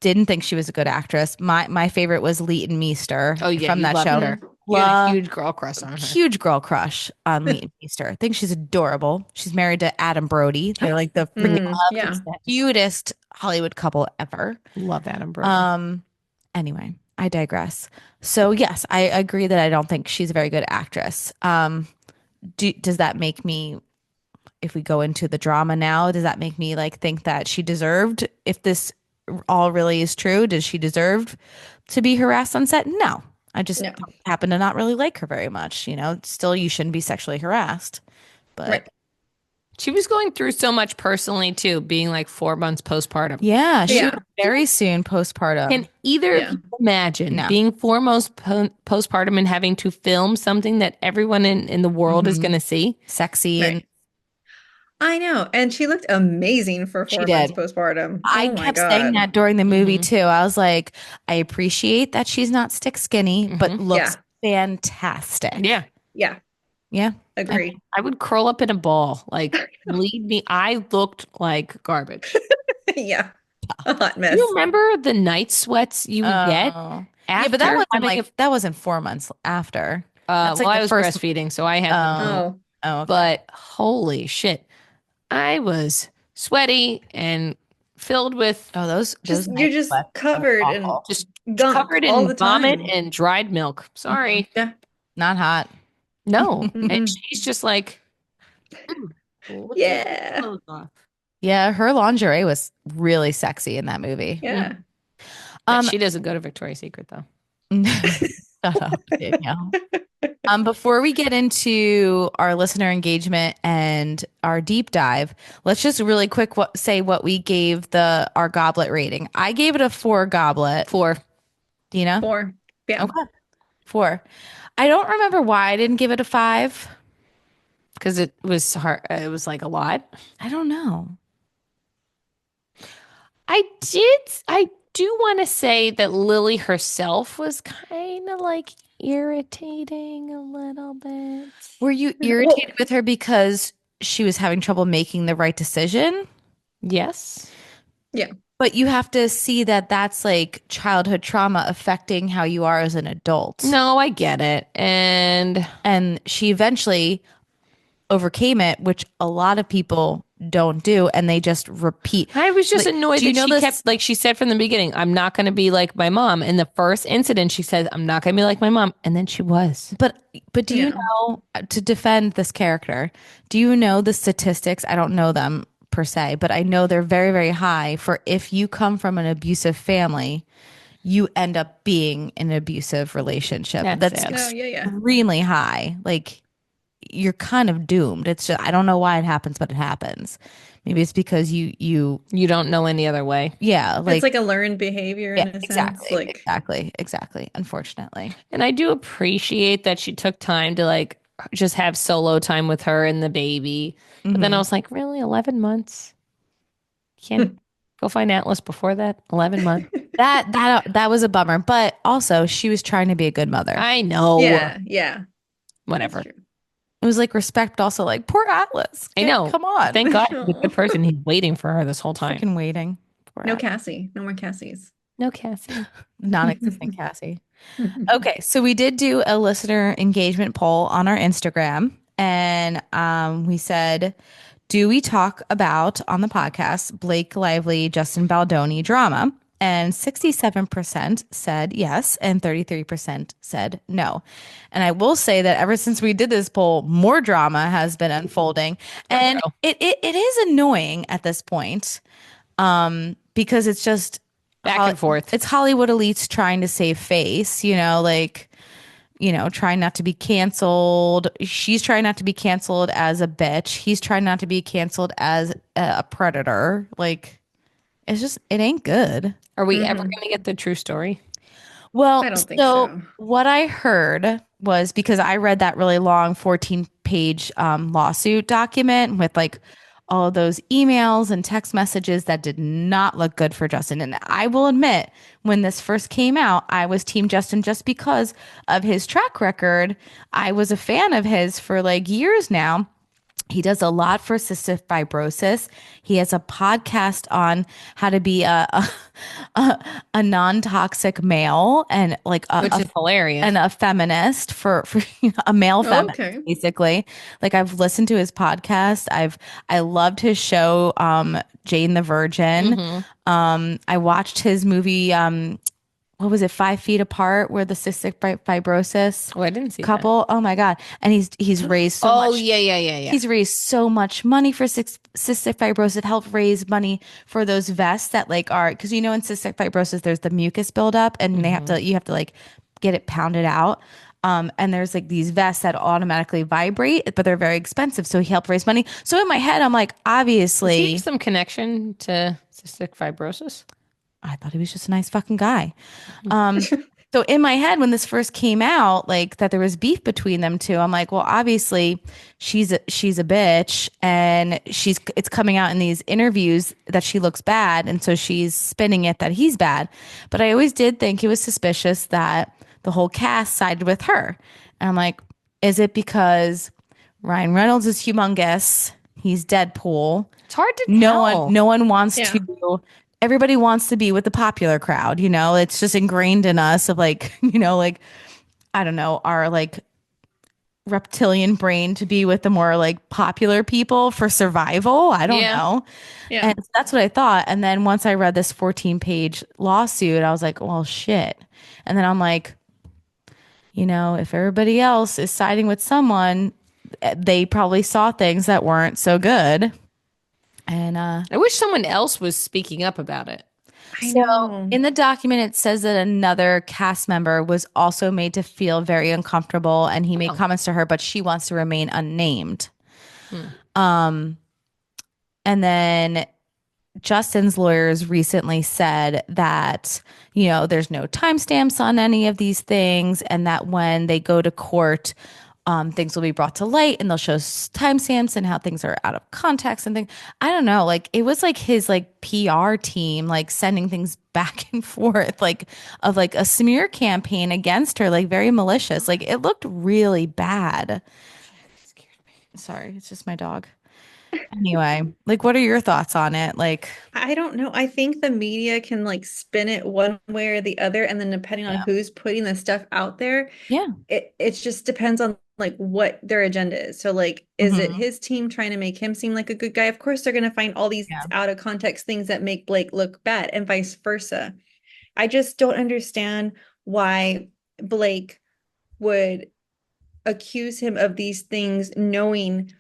didn't think she was a good actress. My favorite was Leighton Meester Oh yeah, from you that loved show. her. You had a huge girl crush on her. Huge girl crush on Leighton Meester. I think she's adorable. She's married to Adam Brody. They're like the freaking Yeah. cutest Hollywood couple ever. Love Adam Brody. Anyway, I digress. So yes, I agree that I don't think she's a very good actress. Does that make me, if we go into the drama now, does that make me like think that she deserved, if this all really is true, does she deserve to be harassed on set? No. I just No. happen to not really like her very much. You know, still you shouldn't be sexually harassed. But Right. She was going through so much personally too, being like 4 months postpartum. yeah, she Yeah. was very soon postpartum. Can either Yeah. of you imagine No. being foremost postpartum and having to film something that everyone in the world is going to see? Sexy and Right. I know. And she looked amazing for She 4 months did. postpartum. I Oh my kept saying God. that during the movie too. I was like, I appreciate that she's not stick skinny, but looks fantastic. Yeah. Yeah. Yeah. Agree. I would curl up in a ball. Like, leave me. I looked like garbage. Yeah. A hot mess. You remember the night sweats you would get Oh. after Yeah, but that wasn't having like that wasn't 4 months after. That's well, like I the was first. breastfeeding, so I had Oh. Oh, okay. but holy shit. I was sweaty and filled with Oh, those Just night you're just sweats are covered in awful. just gunk covered all in the vomit time. and dried milk. Sorry. Yeah. Not hot. No. And Mm-mm. she's just like, "Let's take Yeah. clothes off." Yeah, her lingerie was really sexy in that movie. Yeah. Yeah, she doesn't go to Victoria's Secret though. Shut up, Danielle. Before we get into our listener engagement and our deep dive, let's just really quick say what we gave our goblet rating. I gave it a 4 goblet. 4. Dina? 4. Yeah. Okay. 4. I don't remember why I didn't give it a 5. Because it was hard. It was like a lot. I don't know. I do want to say that Lily herself was kind of like irritating a little bit. Were you irritated with her because she was having trouble making the right decision? Yes. Yeah. But you have to see that that's like childhood trauma affecting how you are as an adult. No, I get it. And she eventually overcame it, which a lot of people don't do, and they just repeat. I was just Like, annoyed do you that know she this? kept, like she said from the beginning, I'm not going to be like my mom. In the first incident, she said, I'm not going to be like my mom. And then she was. But do you Yeah. know, to defend this character, do you know the statistics? I don't know them per se, but I know they're very, very high for if you come from an abusive family, you end up being in an abusive relationship. That's That's sad. Oh, yeah, yeah. extremely high. Like you're kind of doomed. It's just I don't know why it happens, but it happens. Maybe it's because You don't know any other way. yeah, It's like like a learned behavior yeah, in a sense. exactly, Like, exactly. Unfortunately. And I do appreciate that she took time to like just have solo time with her and the baby. But then I Hmm. was like, really? 11 months? Can't go find Atlas before that? 11 months? That was a bummer, but also she was trying to be a good mother. I know. yeah, yeah. That's Whatever. true. It was like respect, also like poor Atlas. I know. Come on, Thank God he's a Oh, good person. He's waiting for her this whole time. freaking waiting. Poor no Atlas. Cassie. No more Cassies. No, Cassie. Non-existent Cassie. Okay, so we did do a listener engagement poll on our Instagram, and we said, do we talk about on the podcast Blake Lively, Justin Baldoni drama? And 67% said yes, and 33% said no. And I will say that ever since we did this poll, more drama has been unfolding. And Uh-oh. it is annoying at this point, because it's just Back and forth. It's Hollywood elites trying to save face, you know, like, you know, trying not to be canceled. She's trying not to be canceled as a bitch. He's trying not to be canceled as a predator. Like, it's just, it ain't good. Are we ever going to get the true story? Well, I don't think so so. what I heard was because I read that really long 14-page lawsuit document with like all of those emails and text messages that did not look good for Justin. And I will admit, when this first came out, I was Team Justin just because of his track record. I was a fan of his for like years now. He does a lot for cystic fibrosis. He has a podcast on how to be a non-toxic male and like Which is hilarious. and a feminist for a male feminist, Okay. basically. Like I've listened to his podcast. I loved his show, Jane the Virgin. I watched his movie, what was it, 5 Feet Apart, where the cystic fibrosis Oh, I didn't see that. couple. Oh my God. And he's raised so Oh, much. yeah. He's raised so much money for cystic fibrosis, helped raise money for those vests that like are, because you know, in cystic fibrosis, there's the mucus buildup and you have to like get it pounded out. And there's like these vests that automatically vibrate, but they're very expensive. So he helped raise money. So in my head, I'm like, Does he obviously, have some connection to cystic fibrosis? I thought he was just a nice fucking guy. So in my head, when this first came out, like that there was beef between them two, I'm like, well, obviously she's a bitch, and it's coming out in these interviews that she looks bad, and so she's spinning it that he's bad. But I always did think it was suspicious that the whole cast sided with her, and I'm like, is it because Ryan Reynolds is humongous? He's Deadpool. It's hard to No tell. one, no one wants Yeah. to. Everybody wants to be with the popular crowd, you know. It's just ingrained in us of like, you know, like I don't know, our like reptilian brain to be with the more like popular people for survival. I don't Yeah. know. Yeah. And that's what I thought. And then once I read this 14-page lawsuit, I was like, well, shit. And then I'm like, you know, if everybody else is siding with someone, they probably saw things that weren't so good. And I wish someone else was speaking up about it. I so know. in the document, it says that another cast member was also made to feel very uncomfortable, and he made comments to her, but she wants to remain unnamed. And then Justin's lawyers recently said that, you know, there's no timestamps on any of these things, and that when they go to court, things will be brought to light and they'll show timestamps and how things are out of context and things. I don't know. Like it was like his like PR team, like sending things back and forth, like of like a smear campaign against her, like very malicious. Like it looked really bad. Sorry, it's just my dog. Anyway, like, what are your thoughts on it? Like, I don't know. I think the media can like spin it one way or the other, and then depending on yeah, who's putting the stuff out there, yeah, it just depends on like what their agenda is. So like, is it hmm his team trying to make him seem like a good guy? Of course, they're going to find all these yeah, out of context things that make Blake look bad, and vice versa. I just don't understand why Blake would accuse him of these things, knowing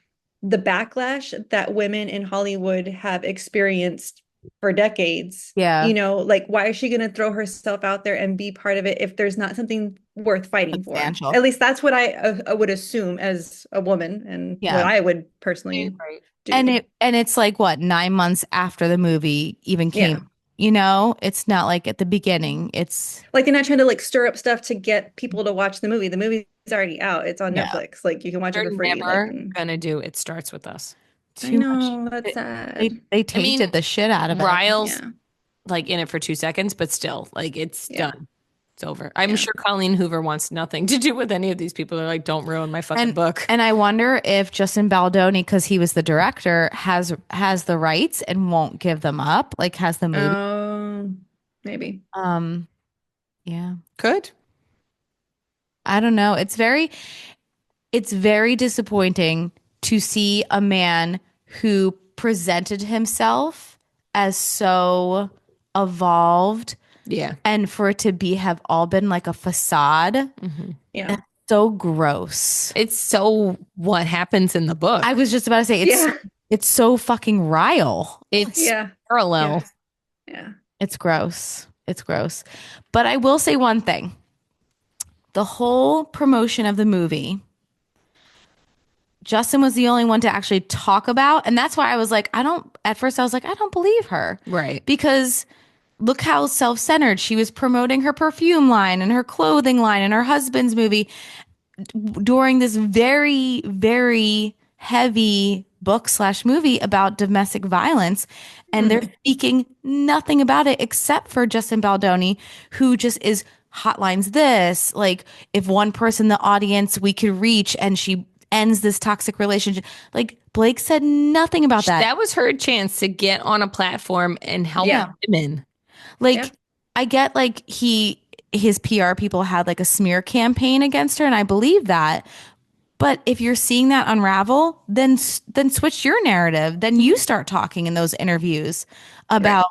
the backlash that women in Hollywood have experienced for decades. yeah, You know, like, why is she going to throw herself out there and be part of it if there's not something worth fighting for? substantial. At least that's what I would assume as a woman, and what Yeah. I would personally Right. do. And it's like what, 9 months after the movie even came, Yeah. it's not like at the beginning. It's Like, they're not trying to like stir up stuff to get people to watch the movie. The movie's already out. It's on yeah, Netflix. Like, you can watch it They're for free. Like, never gonna do It Starts With Us. I too much. know, that's They, sad. they I mean, tainted the shit out of it. Ryle's Yeah. like in it for 2 seconds, but still, like it's Yeah. done. It's over. I'm Yeah. sure Colleen Hoover wants nothing to do with any of these people. They're like, don't ruin my fucking And book. and I wonder if Justin Baldoni, because he was the director, has the rights and won't give them up, like has the movie. Maybe. Um, yeah. Could. I don't know. It's very disappointing to see a man who presented himself as so evolved Yeah. and for it to be have all been like a facade. Yeah. So gross. It's so what happens in the book. I was just about to say Yeah. it's so fucking rile. It's Yeah. parallel. Yeah. It's gross. It's gross. But I will say one thing. The whole promotion of the movie, Justin was the only one to actually talk about. And that's why I was like, at first I was like, I don't believe her. Right. Because look how self centered she was promoting her perfume line and her clothing line and her husband's movie during this very, very heavy book/movie about domestic violence. And they're speaking nothing about it except for Justin Baldoni, who just is hotlines this. Like, if one person in the audience we could reach and she ends this toxic relationship. Like, Blake said nothing about that. That was her chance to get on a platform and help Yeah. women. Like, Yeah. I get like his PR people had like a smear campaign against her, and I believe that. But if you're seeing that unravel, then switch your narrative. Then you start talking in those interviews about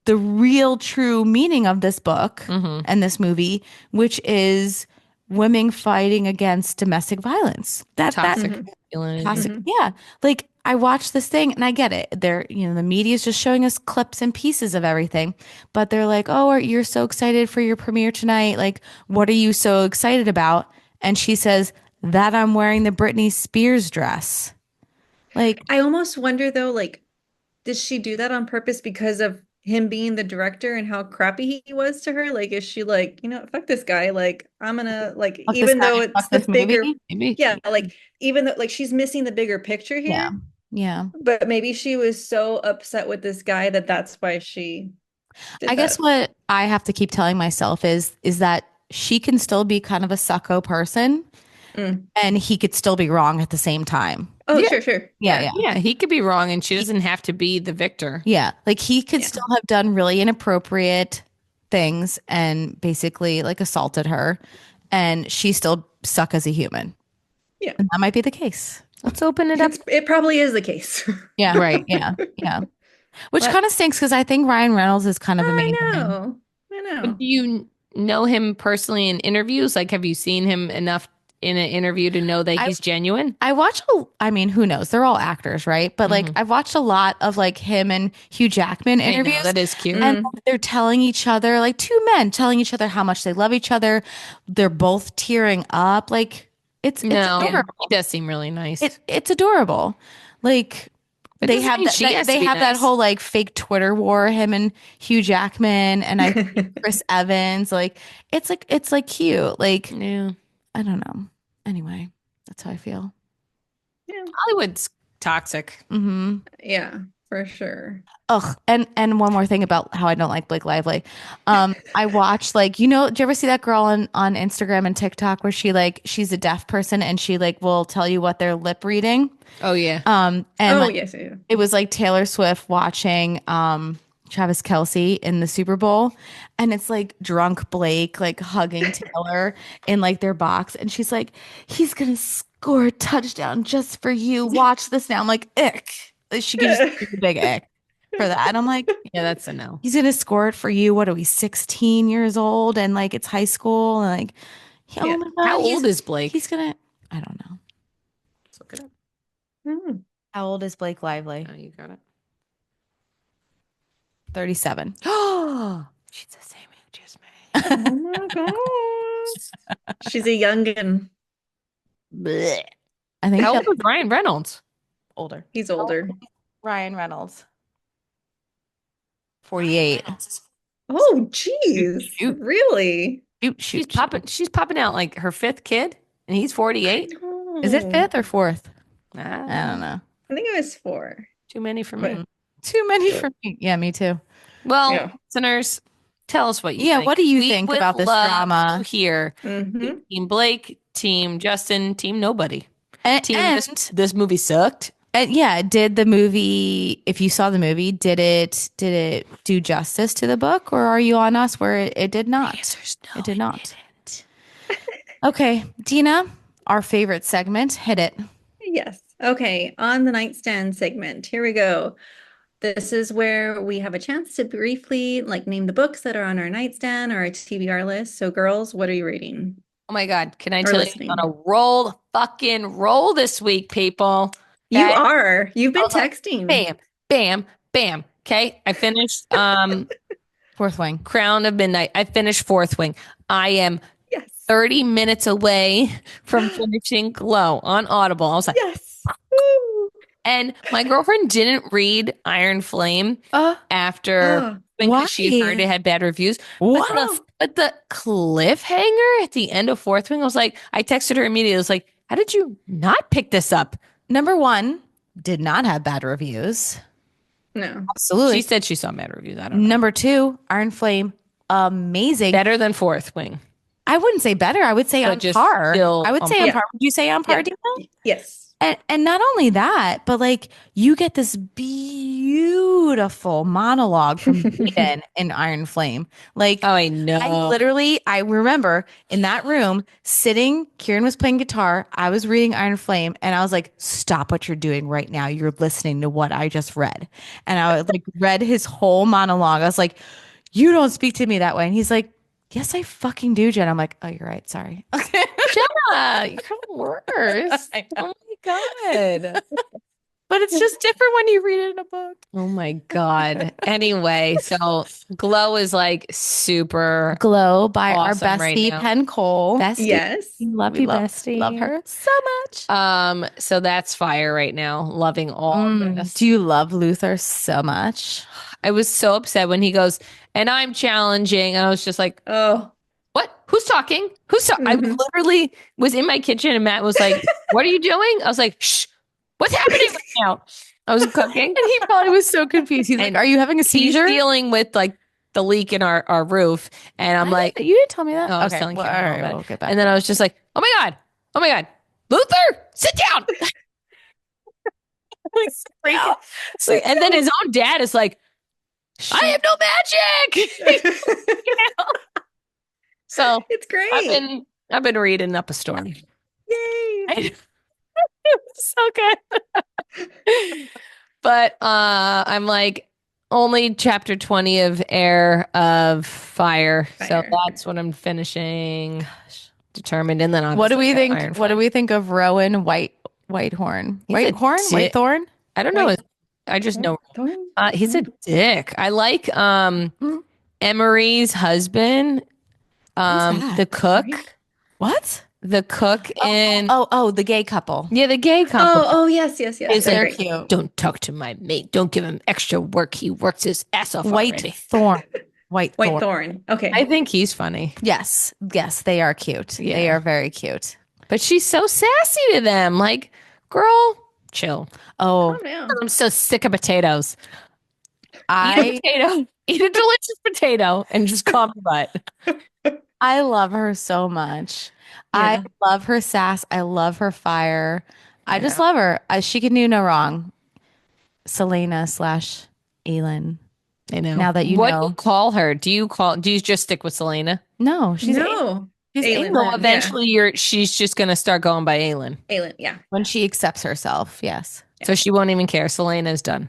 the real true meaning of this book and this movie, which is women fighting against domestic violence. Toxic Mhm. masculinity. Toxic. Yeah. Like, I watched this thing and I get it. The media is just showing us clips and pieces of everything, but they're like, "Oh, you're so excited for your premiere tonight. Like, what are you so excited about?" And she says, "That I'm wearing the Britney Spears dress." Like, I almost wonder though, like, did she do that on purpose because of him being the director and how crappy he was to her? Like, is she like, fuck this guy? Like, I'm gonna like, fuck this even guy, though it's fuck the this movie. bigger, Maybe. yeah, like, even though like she's missing the bigger picture Yeah. here, Yeah. but maybe she was so upset with this guy that that's why she I did guess that. what I have to keep telling myself is that she can still be kind of a sucko person Mm. and he could still be wrong at the same time. Oh, Yeah. sure, sure. Yeah, yeah. Yeah, he could be wrong and she doesn't have to be the victor. Yeah, like he could Yeah. still have done really inappropriate things and basically like assaulted her, and she still suck as a human. Yeah. And that might be the case. Let's open it up. It probably is the case. Yeah, Right. yeah, yeah. Which But- kind of stinks because I think Ryan Reynolds is kind of I amazing. know. I know. But do you know him personally in interviews? Like, have you seen him enough in an interview to know that he's genuine? I watch I mean, who knows? They're all actors, right? But like I've watched a lot of like him and Hugh Jackman I know, interviews. that is cute. And they're telling each other, like two men telling each other how much they love each other. They're both tearing up. Like it's No, adorable. he does seem really nice. It's adorable. Like But they doesn't have mean that, she that- has to they be have that nice. whole like fake Twitter war, him and Hugh Jackman and I think Chris Evans. Like it's like cute. Like Yeah. I don't know. Anyway, that's how I feel. Yeah. Hollywood's toxic. Hmm. Yeah. for sure. Ugh, and one more thing about how I don't like Blake Lively. I watch like do you ever see that girl on Instagram and TikTok where she's a deaf person and she like will tell you what they're lip reading? Oh yeah. And Oh, like yes, yeah. it was like Taylor Swift watching Travis Kelce in the Super Bowl, and it's like drunk Blake like hugging Taylor in like their box, and she's like, "He's gonna score a touchdown just for you. Watch this now." I'm like, "Ick." She gives me a big ick for that. I'm like, Yeah, that's a no. he's gonna score it for you. What are we, 16 years old, and like it's high school, and like, Yeah. oh my God, How old is Blake? He's gonna. I don't know. Let's look it up. Mm. How old is Blake Lively? Oh, you got it. 37. Oh, she's the same age as me. Oh my God. She's a youngin'. Blech. I think How she's old was Ryan Reynolds? older. He's older. Ryan Reynolds. 48. Oh, geez. Shoot. Really? Shoot, She's shoot, popping. She's popping out like her fifth kid, and he's 48. No. Is it fifth or fourth? I Ah, don't know. I think it was 4. too many for me. Too many for me. Yeah, me too. Well, Yeah. listeners, tell us what you Yeah, think. what do you We think would about this love drama? to hear Mm-hmm. Team Blake, Team Justin, Team Nobody. And, Team and, this movie sucked. and yeah, did the movie, if you saw the movie, did it do justice to the book, or are you on us where it did not? The answer's no, It did not. didn't. Okay, Dina, our favorite segment, hit it. Yes. Okay. On the nightstand segment. Here we go. This is where we have a chance to briefly like name the books that are on our nightstand or our TBR list. So, girls, what are you reading? Oh my God. Can I Or tell listening? you on a fucking roll this week, people? You Okay? are. You've I been was like, texting. bam, bam, bam. Okay. I finished Fourth Wing. Crown of Midnight. I finished Fourth Wing. I am Yes. 30 minutes away from finishing Glow on Audible. I was like, Yes. Woo. and my girlfriend didn't read Iron Flame after Oh, because she heard why? it had bad reviews. Wow. But the cliffhanger at the end of Fourth Wing, I texted her immediately. I was like, how did you not pick this up? Number one, did not have bad reviews. no. Absolutely. She said she saw bad reviews. I don't know. Number two, Iron Flame, amazing. Better than Fourth Wing. I wouldn't say better. I would say But on just par. still I would on say par. on par. Would you say on par, Yeah. Dina? Yes. And not only that, but like you get this beautiful monologue from Jaden in Iron Flame. Like Oh, I know. I remember in that room sitting, Kieran was playing guitar, I was reading Iron Flame, and I was like, stop what you're doing right now. You're listening to what I just read. And I like read his whole monologue. I was like, you don't speak to me that way. And he's like, yes, I fucking do, Jen. I'm like, oh, you're right. Sorry. Okay. Jenna, you're worse. I know. Oh my God. But it's just different when you read it in a book. Oh my God. Anyway, so Glow is like super Glow by awesome our right bestie, now. Penn Cole. bestie. Yes. Love We you, love, bestie. love her so much. So that's fire right now. Loving all of this. Do you love Luther so much? I was so upset when he goes, and I'm challenging. And I was just like, Oh. what? Who's talking? Who's talking? I Mhm. literally was in my kitchen and Matt was like, what are you doing? I was like, shh, what's happening right now? I was cooking. And he probably was so confused. He's like, are you having a He's seizure? dealing with like the leak in our roof. And I'm like, you didn't tell me that. oh, I was telling well, Karen all all right, about it. we'll get back. And then I was just like, oh my God, Luther, sit down. Like, freaking- Sit and then his own dad is like, I have no magic. So It's great. I've been reading Up a Storm. Yay. It was so good. But I'm like only chapter 20 of Air of Fire. So Fire. that's what I'm finishing. Determined. And then what do we obviously think? Iron What do Flame. we think of Rowan Whitehorn? He's a dick. Whitethorn? I don't know. I just know he's a dick. I like Emery's husband, that? the cook. What? The cook in The gay couple. yeah, the gay couple. Oh, yes. Is They're They're great. cute. Don't talk to my mate. Don't give him extra work. He works his ass off already. Whitethorn. White Thorn. Okay. I think he's funny, Yes, they are cute. Yeah. They are very cute. but she's so sassy to them. Like, girl, chill. Oh, Calm down. I'm so sick of potatoes. Eat a I potato, eat a delicious potato, and just calm your butt. I love her so much. I Yeah. love her sass. I love her fire. I just Yeah. love her. She can do no wrong. Selena slash Aelin. I know. Now that you What do you know. call her? Do you just stick with Selena? No, No. She's Aelin. So Aelin Yeah. eventually she's just gonna start going by Aelin. Aelin. Yeah. when she accepts herself. Yes. Yeah. So she won't even care. Selena's done.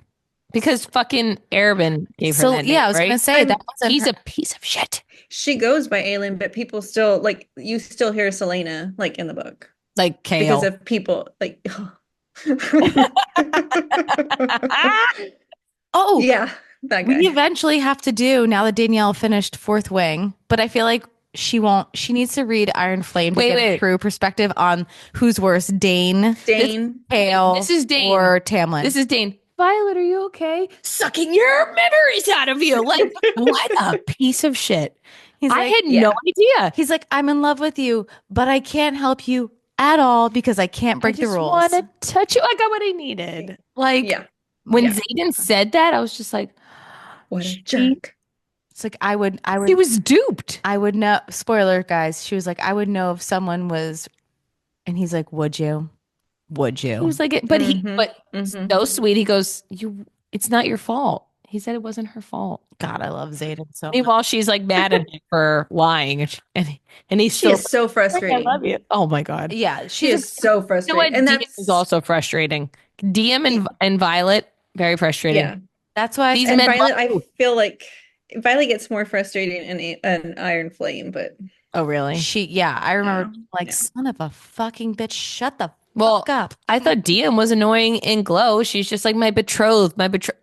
Because fucking Arabin gave her So that name, yeah, I was gonna right? say that I'm wasn't He's her. a piece of shit. She goes by Aelin, but people still like you still hear Selena like in the book Like because Kale. of people like Oh, yeah, that we guy. eventually have to do now that Danielle finished Fourth Wing, but I feel like she won't. She needs to read Iron Flame to Wait, get a wait. true perspective on who's worse, Dane, This Dane. this Hale, is Dane. or Tamlin. This is Dane. Violet, are you okay? Sucking your memories out of you. Like, what a piece of shit. He's I like, had no Yeah. idea. he's like, I'm in love with you, but I can't help you at all because I can't I break the just rules. want to touch you. I got what I needed. Like, Yeah. when Yeah. Zayden said that, I was just like, What a she, jerk. It's like I she would, was duped. I would know. Spoiler, guys. She was like, I would know if someone was, and he's like, would you? Would He you? was like, Mm-hmm. but Mm-hmm. so sweet. He goes, it's not your fault. He said it wasn't her fault. God, I love Zayden so much. Meanwhile, she's like mad at him for lying, and he's She still is so like, I love frustrating. you. Oh my God. Yeah, She she's a is so You know frustrating. what? And DM is that's also frustrating. DM y- and Violet, very frustrating. yeah. that's why I These said And men love Violet, I you. feel like Violet gets more frustrating in an Iron Flame, but Oh, really? yeah, I remember yeah. like, Yeah. son of a fucking bitch, shut the fuck Well, up. I thought DM was annoying in Glow. She's just like my betrothed, my betrothed.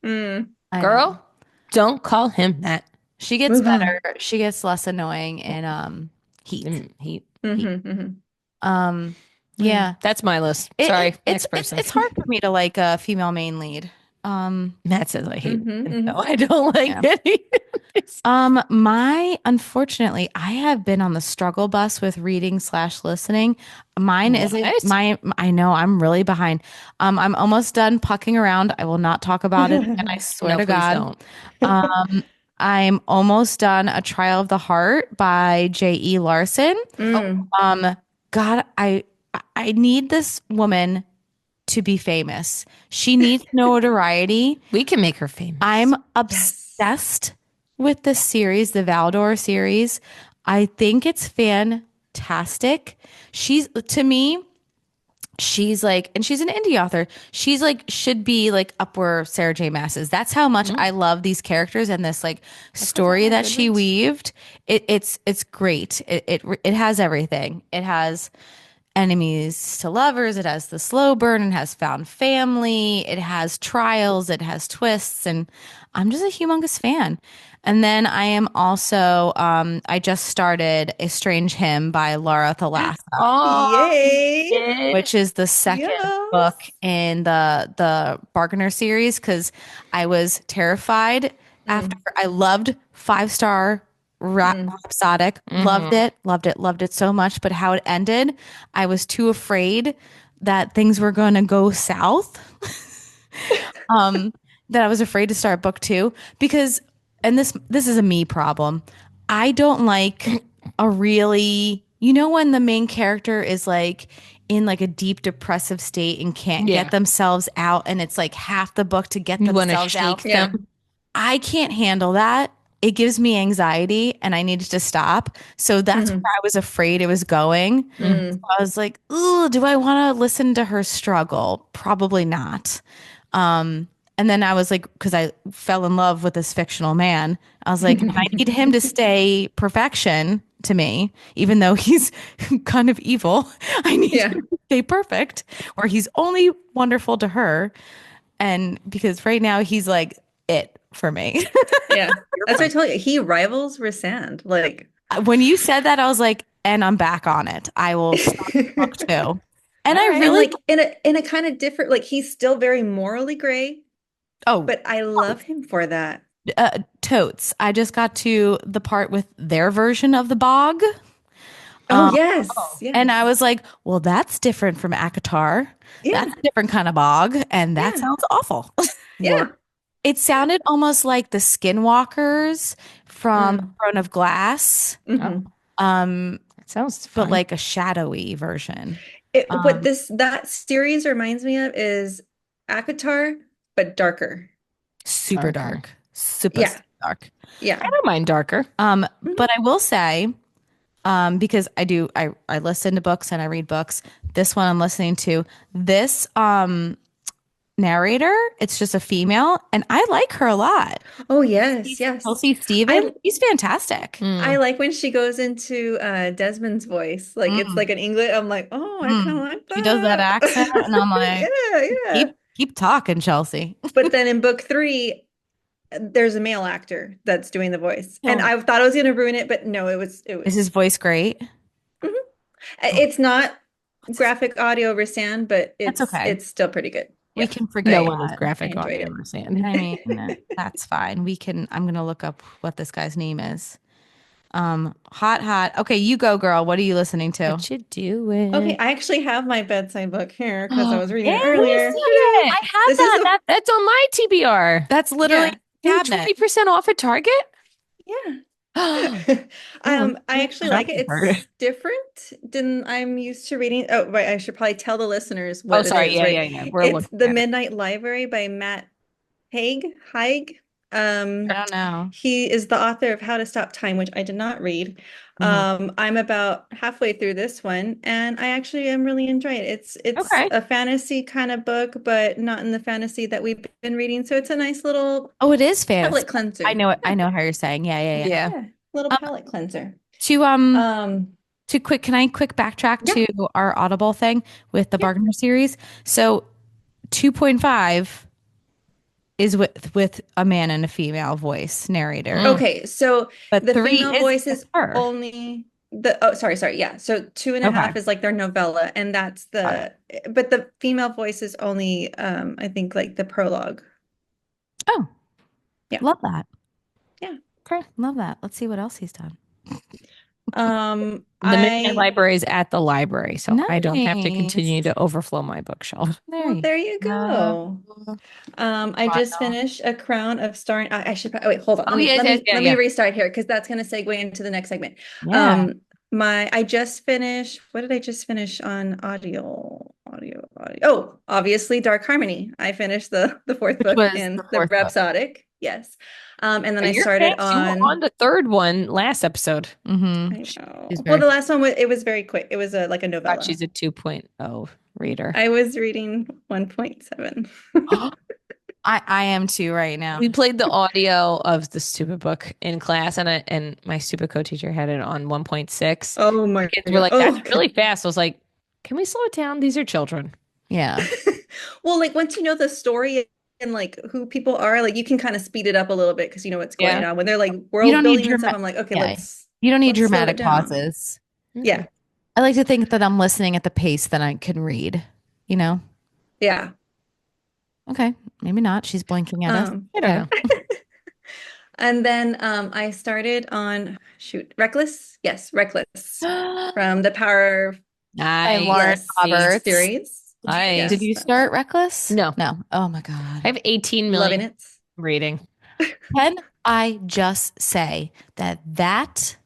Mm, I know. Girl, don't call him that. She gets move better. on. She gets less annoying in Heat. Heat. Mm-hmm, mm-hmm. Um yeah. That's my list. It, Sorry, it's next person. it's hard for me to like a female main lead. Matt says I hate Mm-hmm, women. mm-hmm. No, I don't like Yeah. any. My unfortunately, I have been on the struggle bus with reading slash listening. Mine isn't What? my, I know I'm really behind. I'm almost done pucking around. I will not talk about it again, I swear No, to please God. don't. Um, I'm almost done A Trial of the Heart by J.E. Larson. Mm. Um, God, I need this woman to be famous. She needs notoriety. We can make her famous. I'm Yes. obsessed with this series, the Valdor series. I think it's fantastic. She's to me, she's like, and she's an indie author. She's like, should be like up where Sarah J. Maas is. That's how much I love these characters and this like story that she weaved. It's great. It has everything. It has enemies to lovers. It has the slow burn. It has found family. It has trials. It has twists. And I'm just a humongous fan. And then I am also, I just started A Strange Hymn by Laura Thalassa, Oh, Yay. shit. which is the second Yes. book in the Bargainer series because I was terrified after I loved 5-star rhapsodic, loved it so much, but how it ended, I was too afraid that things were going to go south. That I was afraid to start book 2 because, and this is a me problem. I don't like a really, when the main character is like in like a deep depressive state and can't Yeah. get themselves out, and it's like half the book to get You want to themselves out. shake Yeah. them. I can't handle that. It gives me anxiety and I needed to stop. So that's where I was afraid it was going. Mm. I was like, ooh, do I want to listen to her struggle? Probably not. And then I was like, because I fell in love with this fictional man, I was like, I need him to stay perfection to me, even though he's kind of evil. I need Yeah. him to stay perfect, where he's only wonderful to her. And because right now he's like it for me. Yeah. That's what I told you. He rivals Rysand. Like When you said that, I was like, and I'm back on it. I will start book 2. And All I right. and really, like in a kind of different like he's still very morally gray, oh, but I love him for that. totes. I just got to the part with their version of the bog. Oh, yes. Oh. And I Yes. was like, well, that's different from Akatar. Yeah. That's a different kind of bog, and that Yeah. sounds awful. Yeah. It sounded almost like the Skinwalkers from Mm. Throne of Glass, Oh, Hmm. that sounds but fun. like a shadowy version. What Um, that series reminds me of is Akatar, but darker. Super Darker. dark, super Yeah. dark. Yeah. I don't mind darker. But Mhm. I will say, because I listen to books and I read books. This one I'm listening to, this narrator, it's just a female, and I like her a lot. Oh, yes. Yes. Kelsey Stephen, I he's fantastic. I Mm. like when she goes into Desmond's voice. Like it's like Mm, an English. I'm like, oh, I kind mm. of like She does that accent, and I'm that. like, Yeah, yeah. keep talking, Chelsea. But then in book three, there's a male actor that's doing the voice. And Oh. I thought I was gonna ruin it, but no, it Is his was voice great? Mhm. Oh, It's not what's his? graphic audio over sound, but That's okay. it's still pretty good. We Yeah. can No forget one is that. I graphic enjoyed audio it. or sand. I mean, that's fine. We can. I'm gonna look up what this guy's name is. Hot. Okay, you go, girl. What are you listening to? What you Okay, doing? I actually have my bedside book here because I Oh, was reading Yeah, it let me earlier. see Ta-da! it. I have This is that. a That's on my TBR. That's literally yeah, a Ooh, cabinet. 20% off at Target? yeah. Oh, I actually like it. Chelsea heard it. It's different than I'm used to reading. Oh, right. I should probably tell the listeners oh, what it sorry. is, Yeah, right? yeah, yeah. We're It's looking The at it. Midnight Library by Matt Haig. I Um, don't know. he is the author of How to Stop Time, which I did not read. Mhm. I'm about halfway through this one, and I actually am really enjoying it. It's Okay. a fantasy kind of book, but not in the fantasy that we've been reading. So it's a nice little Oh, it is fantasy. palate cleanser. I know it. Yeah, I know how you're saying. Yeah. Yeah. yeah, little Um, palate cleanser. to um Um, to quick, can I quick backtrack yeah, to our Audible thing with the yeah. Bargainer series? So 2.5 is with a man and a female voice narrator, Mm. Okay, so but the 3 female is voice just is her. only the oh sorry, yeah. So two and a Okay. half is like their novella, and that's Got it. but the female voice is only I think like the prologue. Oh, Yeah. love that. Yeah. Okay, love that. Let's see what else he's done. The Midnight I Library is at the library, so I don't have to continue Nice. to overflow my bookshelf. There Well, you there you go. go. I just finished A Crown of Starring. I should oh, wait, hold on. Oh, yes, yes, yeah, Let me yeah. restart here because that's going to segue into the next segment. Yeah. Um, I just finished. What did I just finish on audio? Oh, obviously, Dark Harmony. I finished the fourth Which book was the in the fourth book. Rhapsodic. Yes. And then Oh, I you're started fast. You were on on. the third one last episode. Mm-hmm. I She's know. Well, very. the last one was it was very quick. It was like a Thought novella. she's a 2.0 reader. I was reading 1.7. I am too right now. We played the audio of the stupid book in class, and my stupid co-teacher had it on 1.6. Oh my Kids were God. like, Oh, "That's really fast." I was like, "Can we slow it down? These are children." Yeah. well, like once you know the story and like who people are, like you can kind of speed it up a little bit because you know what's going Yeah. on. When they're like You world don't need building and stuff, I'm like, okay, yeah. You don't need let's slow it dramatic down. pauses. Yeah, Mm-mm. I like to think that I'm listening at the pace that I can read, you know? yeah. Okay, maybe not. She's blinking at us. Um, I don't know. and then I started on Reckless. Yes, Reckless from the Power By Lauren Yes Roberts. series. Did Yes, you start Reckless? No. No. Oh my I God. have 18 loving million it. reading. Can I just say that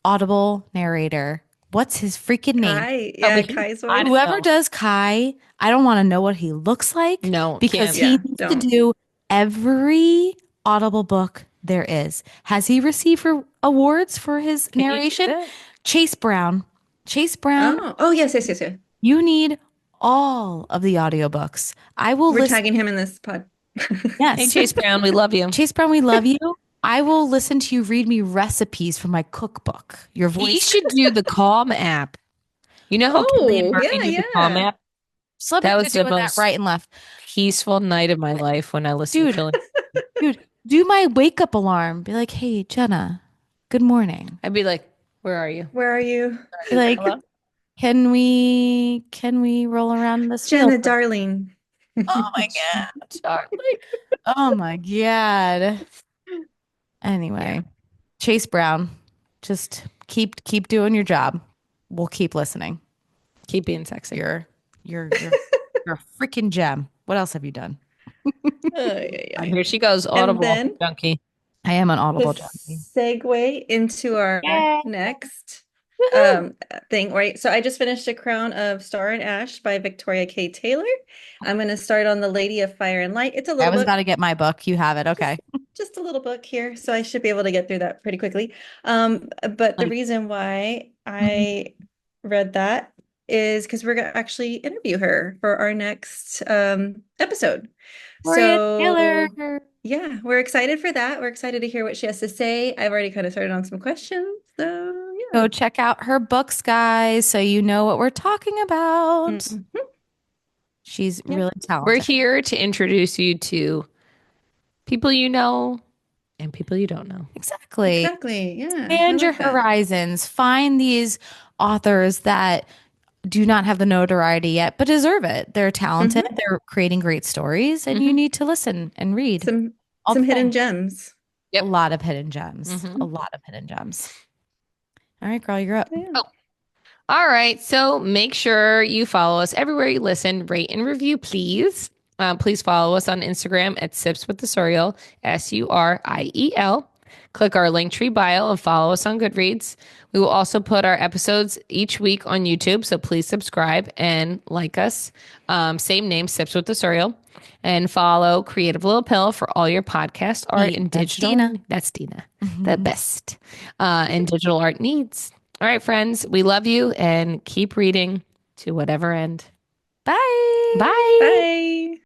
Audible narrator, what's his freaking name? Kai, Oh, yeah, but he, Kai's I voice. don't Whoever know. does Kai, I don't want to know what he looks like No, because can't. he Yeah, needs to don't. do every Audible book there is. Has he received awards for his Can you do narration? that? Chase Brown. Chase Brown, Oh, yes. you need all of the audiobooks. I will We're listen. tagging him in this pod. Hey, Yes. Chase Brown, we love you. Chase Brown, we love you. I will listen to you read me recipes from my cookbook. Your He voice. should do the Calm app. You know how Kelly and Oh, Murphy do the Calm yeah. app? That Celebrities was are the doing that most right and left. peaceful night of my life when I listened to Dude, Kelly. dude, do my wake up alarm. Be like, hey, Jenna, good morning. I'd be like, "Where are you? Where are you? Be like, Hello?" can we roll around this field? Jenna, darling. Oh my God. Charlie. Oh my God. Anyway, Yeah. Chase Brown, just keep doing your job. we'll keep listening. Keep being sexy. You're a freaking gem. What else have you done? Here she goes, And Audible then junkie. I am an to Audible junkie. segue into our Yay. next Woohoo. thing, right? So I just finished A Crown of Star and Ash by Victoria K. Taylor. I'm going to start on The Lady of Fire and Light. It's a I little was book, about to get my book. You have it. Okay. just a little book here, so I should be able to get through that pretty quickly. But the reason why I read that is because we're going to actually interview her for our next episode. Gloria Taylor. So yeah, we're excited for that. We're excited to hear what she has to say. I've already kind of started on some questions, so yeah. Go check out her books, guys, so you know what we're talking about. Mhm. She's Yep. really We're talented. here to introduce you to people you know and people you don't know. Exactly. Exactly. Yeah, I Expand your like that. horizons. Find these authors that do not have the notoriety yet, but deserve it. They're talented. Mhm. They're creating great stories, and you need to listen and read Some all some the hidden things. gems. A lot of hidden gems. Mhm. A lot of hidden gems. All right, girl, you're up. Yeah. Oh, all right. So make sure you follow us everywhere you listen, rate and review, please. Please follow us on Instagram at Sips with the Suriel, Suriel. Click our Linktree bio and follow us on Goodreads. We will also put our episodes each week on YouTube, so please subscribe and like us. Same name, Sips with the Suriel. And follow Creative Little Pill for all your podcast art and That's digital. Dina. That's Dina, the best. And digital art needs. All right, friends, we love you and keep reading to whatever end. Bye. Bye. Bye.